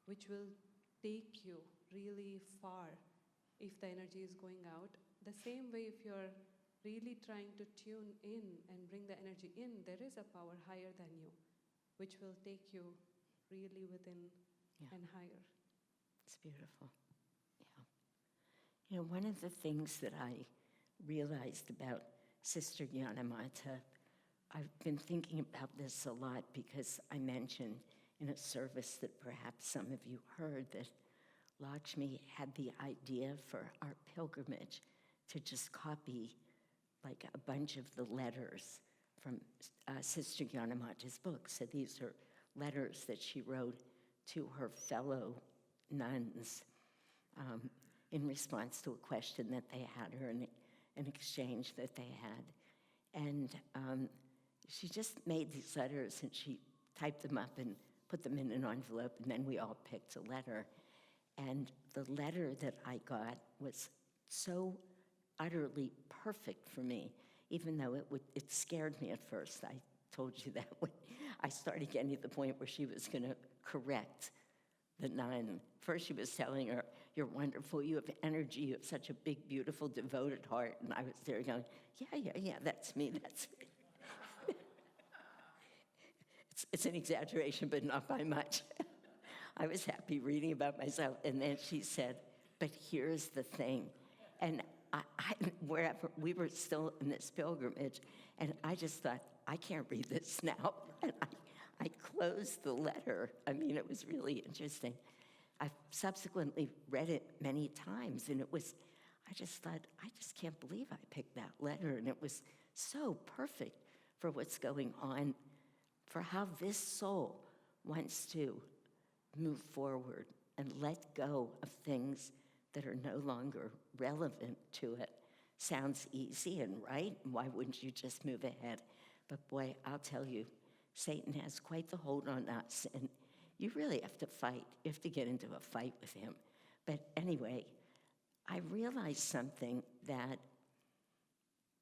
which will take you really far if the energy is going out. The same way, if you're really trying to tune in and bring the energy in, there is a power higher than you, which will take you really within and higher. It's beautiful. Yeah. You know, one of the things that I realized about Sister Gyanamata, I've been thinking about this a lot because I mentioned in a service that perhaps some of you heard that Lakshmi had the idea for our pilgrimage to just copy like a bunch of the letters from Sister Gyanamata's book. So these are letters that she wrote to her fellow nuns in response to a question that they had, or an exchange that they had. And she just made these letters and she typed them up and put them in an envelope, and then we all picked a letter. And the letter that I got was so utterly perfect for me, even though it scared me at first. I told you that when I started getting to the point where she was going to correct the nun. First she was telling her, "You're wonderful, you have energy, you have such a big, beautiful, devoted heart." And I was there going, yeah, that's me, that's me. It's an exaggeration, but not by much. I was happy reading about myself. And then she said, "But here's the thing." And wherever we were still in this pilgrimage, and I just thought, I can't read this now. And I closed the letter. I mean, it was really interesting. I've subsequently read it many times, and I just thought, I just can't believe I picked that letter. And it was so perfect for what's going on, for how this soul wants to move forward and let go of things that are no longer relevant to it. Sounds easy and right. Why wouldn't you just move ahead? But boy, I'll tell you, Satan has quite the hold on us, and you really have to fight. You have to get into a fight with him. But anyway, I realized something, that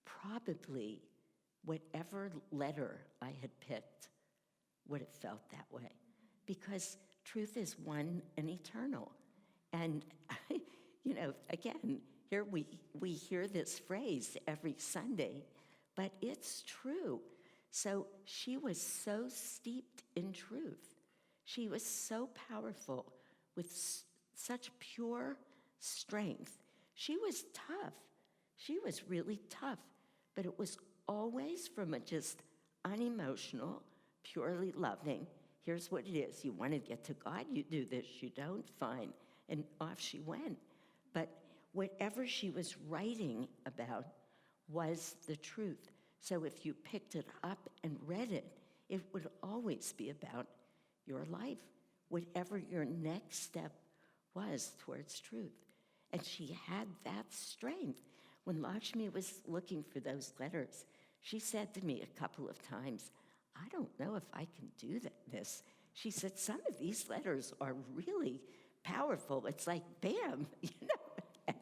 probably whatever letter I had picked would have felt that way, because truth is one and eternal. And, again, here we hear this phrase every Sunday, but it's true. So she was so steeped in truth. She was so powerful with such pure strength. She was tough. She was really tough, but it was always from a just unemotional, purely loving, here's what it is. You want to get to God, you do this. You don't, fine. And off she went. But whatever she was writing about was the truth. So if you picked it up and read it, it would always be about your life, whatever your next step was towards truth. And she had that strength. When Lakshmi was looking for those letters, she said to me a couple of times, "I don't know if I can do this." She said, "Some of these letters are really powerful. It's like, bam, And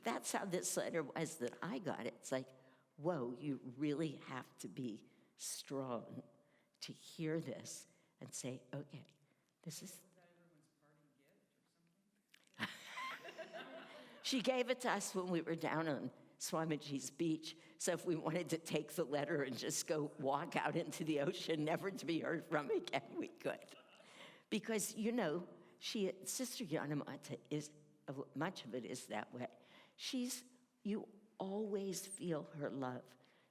that's how this letter was that I got it. It's like, whoa, you really have to be strong to hear this and say, okay, this is... She gave it to us when we were down on Swamiji's beach. So if we wanted to take the letter and just go walk out into the ocean, never to be heard from again, we could. Because, Sister Gyanamata is, much of it is that way. You always feel her love,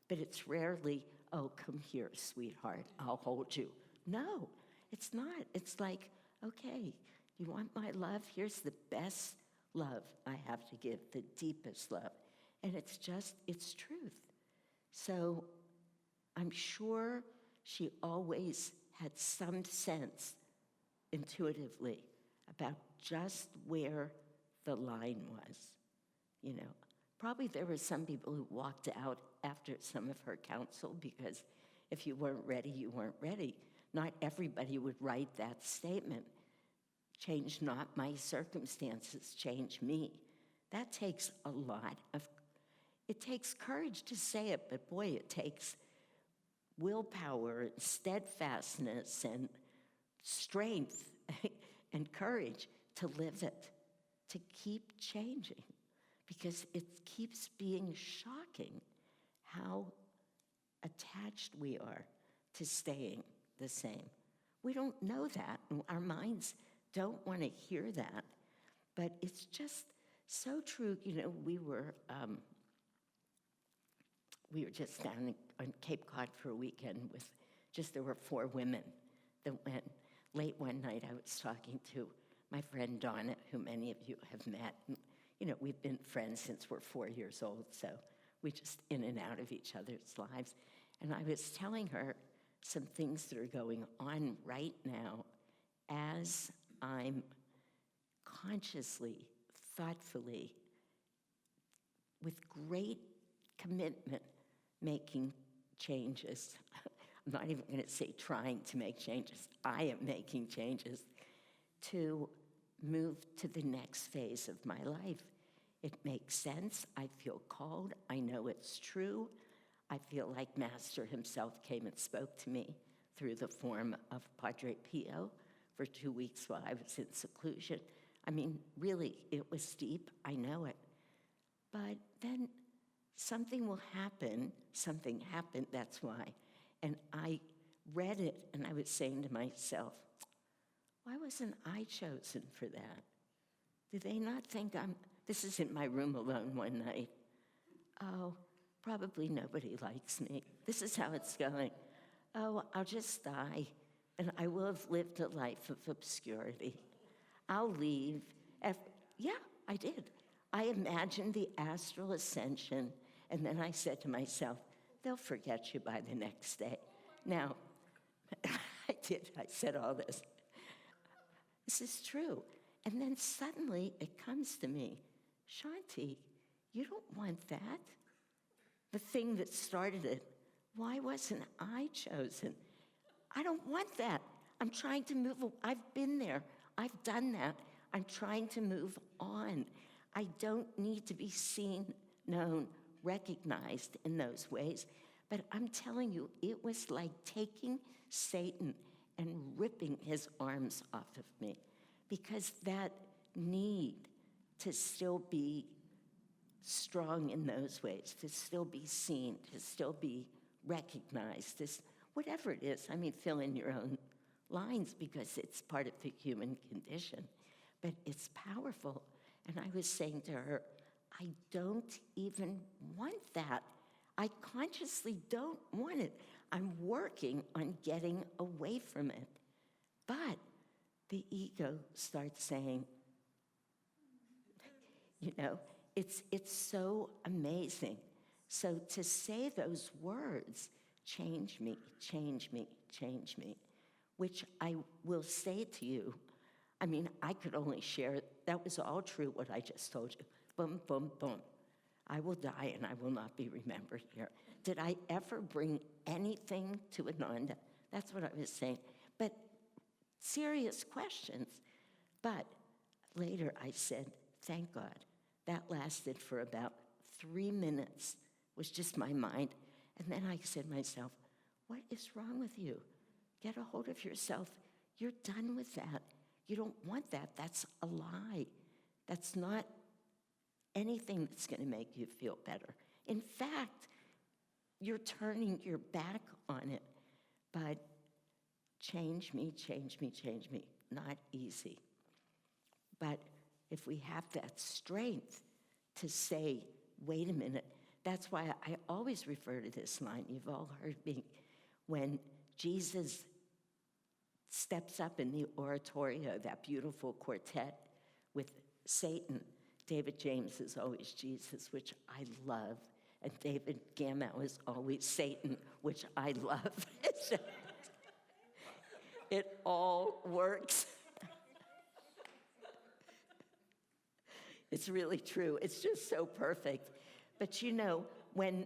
but it's rarely, "Oh, come here, sweetheart, I'll hold you." No, it's not. It's like, okay, You want my love? Here's the best love I have to give, the deepest love. And it's truth. So I'm sure she always had some sense intuitively about just where the line was, you know. Probably there were some people who walked out after some of her counsel because if you weren't ready, you weren't ready. Not everybody would write that statement. Change not my circumstances, change me. That takes a lot of, it takes courage to say it, but boy, it takes willpower and steadfastness and strength and courage to live it, to keep changing, because it keeps being shocking how attached we are to staying the same. We don't know that, and our minds don't want to hear that, but it's just so true. You know, we were just down on Cape Cod for a weekend with there were 4 women that went. Late one night, I was talking to my friend Donna, who many of you have met. You know, we've been friends since we're 4 years old, so we just in and out of each other's lives. And I was telling her some things that are going on right now as I'm consciously, thoughtfully, with great commitment, making changes. I'm not even going to say trying to make changes. I am making changes to move to the next phase of my life. It makes sense. I feel called. I know it's true. I feel like Master himself came and spoke to me through the form of Padre Pio for 2 weeks while I was in seclusion. I mean, really, it was deep. I know it. But then something will happen. Something happened, that's why. And I read it, and I was saying to myself, why wasn't I chosen for that? Do they not think this is in my room alone one night. Oh, probably nobody likes me. This is how it's going. Oh, I'll just die, and I will have lived a life of obscurity. I'll leave. Yeah, I did. I imagined the astral ascension, and then I said to myself, they'll forget you by the next day. Now, I did. I said all this. This is true. And then suddenly it comes to me, Shanti, you don't want that. The thing that started it, why wasn't I chosen? I don't want that. I'm trying to move. I've been there. I've done that. I'm trying to move on. I don't need to be seen, known, recognized in those ways. But I'm telling you, it was like taking Satan and ripping his arms off of me, because that need to still be strong in those ways, to still be seen, to still be recognized, whatever it is. I mean, fill in your own lines because it's part of the human condition. But it's powerful. And I was saying to her, I don't even want that. I consciously don't want it. I'm working on getting away from it. But the ego starts saying, you know, it's so amazing. So to say those words, change me, change me, change me, which I will say to you, I mean, I could only share, that was all true what I just told you. Boom, boom, boom. I will die and I will not be remembered here. Did I ever bring anything to Ananda? That's what I was saying. But serious questions. But later I said, thank God. That lasted for about 3 minutes, was just my mind. And then I said to myself, what is wrong with you? Get a hold of yourself. You're done with that. You don't want that. That's a lie. That's not anything that's going to make you feel better. In fact, you're turning your back on it. But change me, change me, change me. Not easy. But if we have that strength to say, wait a minute, that's why I always refer to this line. You've all heard me. When Jesus steps up in the oratorio, that beautiful quartet with Satan. David James is always Jesus, which I love. And David Gamow is always Satan, which I love. It all works. It's really true. It's just so perfect. But you know, when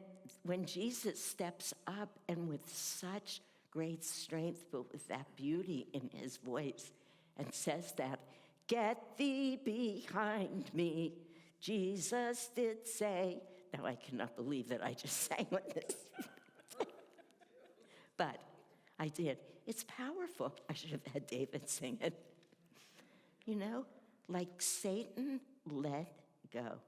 Jesus steps up and with such great strength, but with that beauty in his voice, and says that, "Get thee behind me," Jesus did say. Now I cannot believe that I just sang with this. But I did. It's powerful. I should have had David sing it. You know, like Satan, let go.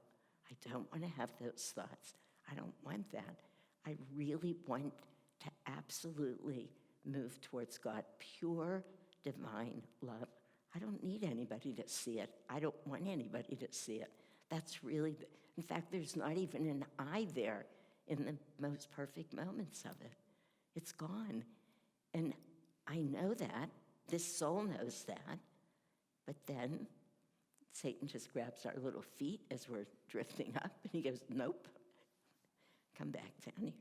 I don't want to have those thoughts. I don't want that. I really want to absolutely move towards God. Pure, divine love. I don't need anybody to see it. I don't want anybody to see it. That's really, in fact, there's not even an I there in the most perfect moments of it. It's gone. And I know that. This soul knows that. But then Satan just grabs our little feet as we're drifting up, and he goes, "Nope. Come back down here.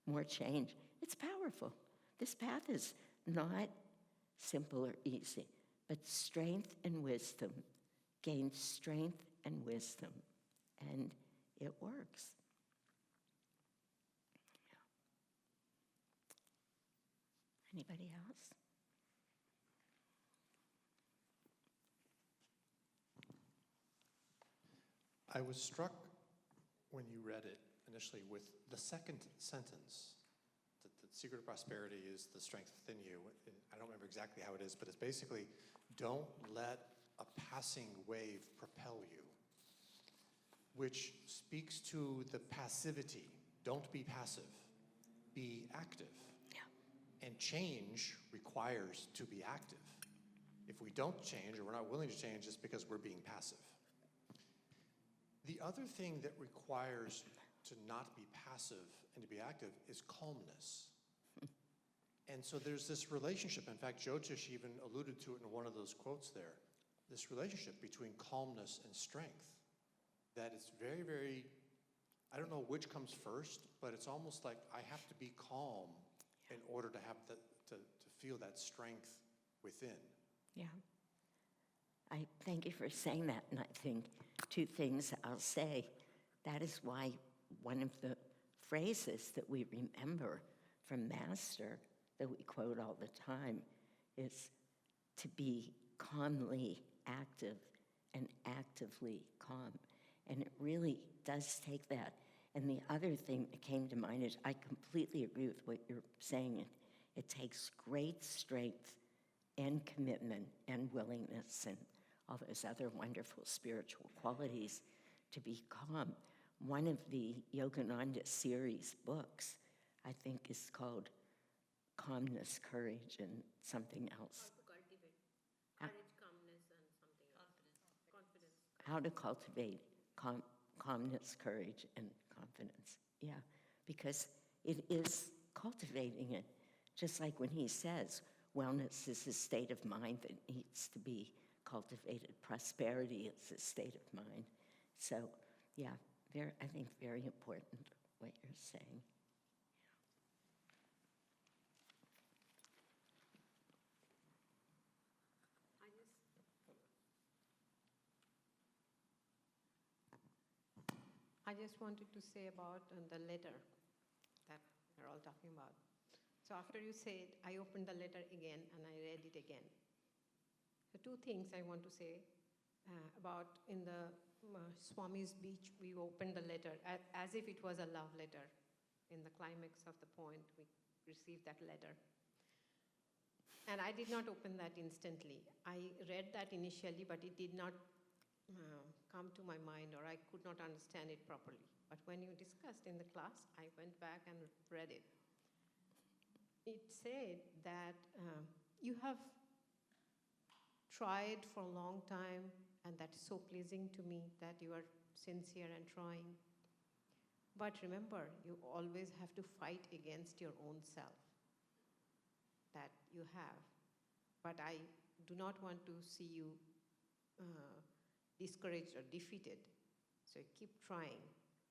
More change." It's powerful. This path is not simple or easy, but strength and wisdom. Gain strength and wisdom, and it works. Anybody else? I was struck when you read it initially with the second sentence, that the secret of prosperity is the strength within you. I don't remember exactly how it is, but it's basically, don't let a passing wave propel you, which speaks to the passivity. Don't be passive, be active. Yeah. And change requires to be active. If we don't change, or we're not willing to change, it's because we're being passive. The other thing that requires to not be passive and to be active is calmness. And so there's this relationship. In fact, Jyotish even alluded to it in one of those quotes there. This relationship between calmness and strength. That it's very, very, I don't know which comes first, but it's almost like I have to be calm in order to have to feel that strength within. Yeah. I thank you for saying that, and I think two things I'll say. That is why one of the phrases that we remember from Master, that we quote all the time, is to be calmly active and actively calm. And it really does take that. And the other thing that came to mind is I completely agree with what you're saying. It takes great strength and commitment and willingness and all those other wonderful spiritual qualities to be calm. One of the Yogananda series books, I think, is called Calmness, Courage, and something else. How to cultivate courage, calmness, and something else. Confidence. How to cultivate calmness, courage, and confidence. Yeah, because it is cultivating it. Just like when he says, wellness is a state of mind that needs to be cultivated. Prosperity is a state of mind. So, yeah, I think very important what you're saying. I just wanted to say about the letter that we're all talking about. So after you said, I opened the letter again and I read it again. The two things I want to say about in the Swami's speech, we opened the letter as if it was a love letter. In the climax of the point, we received that letter. And I did not open that instantly. I read that initially, but it did not come to my mind, or I could not understand it properly. But when you discussed in the class, I went back and read it. It said that you have tried for a long time, and that is so pleasing to me that you are sincere and trying. But remember, you always have to fight against your own self that you have. but I do not want to see you discouraged or defeated. So keep trying.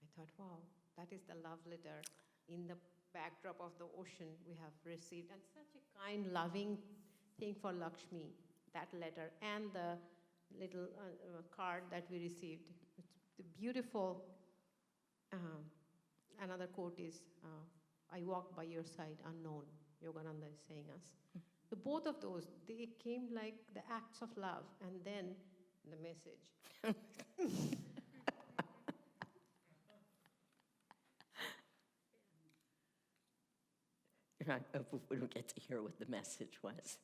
I thought, wow, that is the love letter in the backdrop of the ocean we have received. And such a kind, loving thing for Lakshmi, that letter, and the little card that we received. It's the beautiful, another quote is, I walk by your side unknown, Yogananda is saying us. So both of those, they came like the acts of love, and then the message. We don't get to hear what the message was.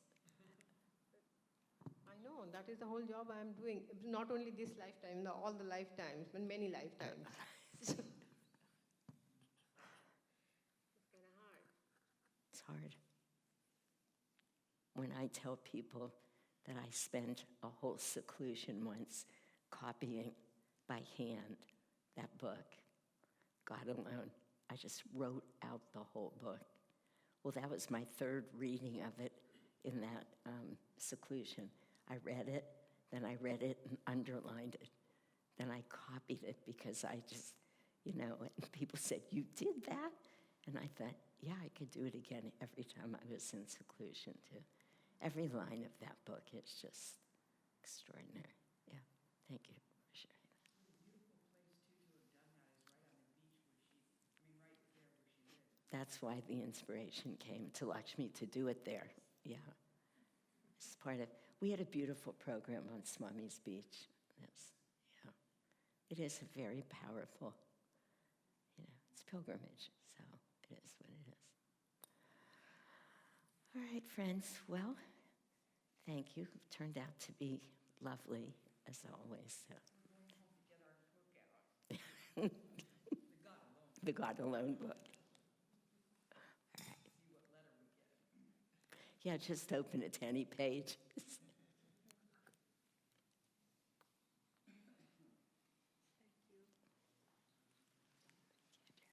I know, that is the whole job I am doing. Not only this lifetime, all the lifetimes, but many lifetimes. It's kind of hard. It's hard. When I tell people that I spent a whole seclusion once copying by hand that book, God Alone, I just wrote out the whole book. Well, that was my third reading of it in that seclusion. I read it, then I read it and underlined it. Then I copied it because I just, and people said, you did that? And I thought, yeah, I could do it again every time I was in seclusion, too. Every line of that book is just extraordinary. Yeah, thank you for sharing that. That's why the inspiration came to Lakshmi to do it there. Yeah. It's part of, we had a beautiful program on Swami's Beach. Yes. Yeah. It is a very powerful, it's pilgrimage, so it is what it is. All right, friends. Well, thank you. You've turned out to be lovely, as always. So. The God Alone book. All right. Yeah, just open it to any page.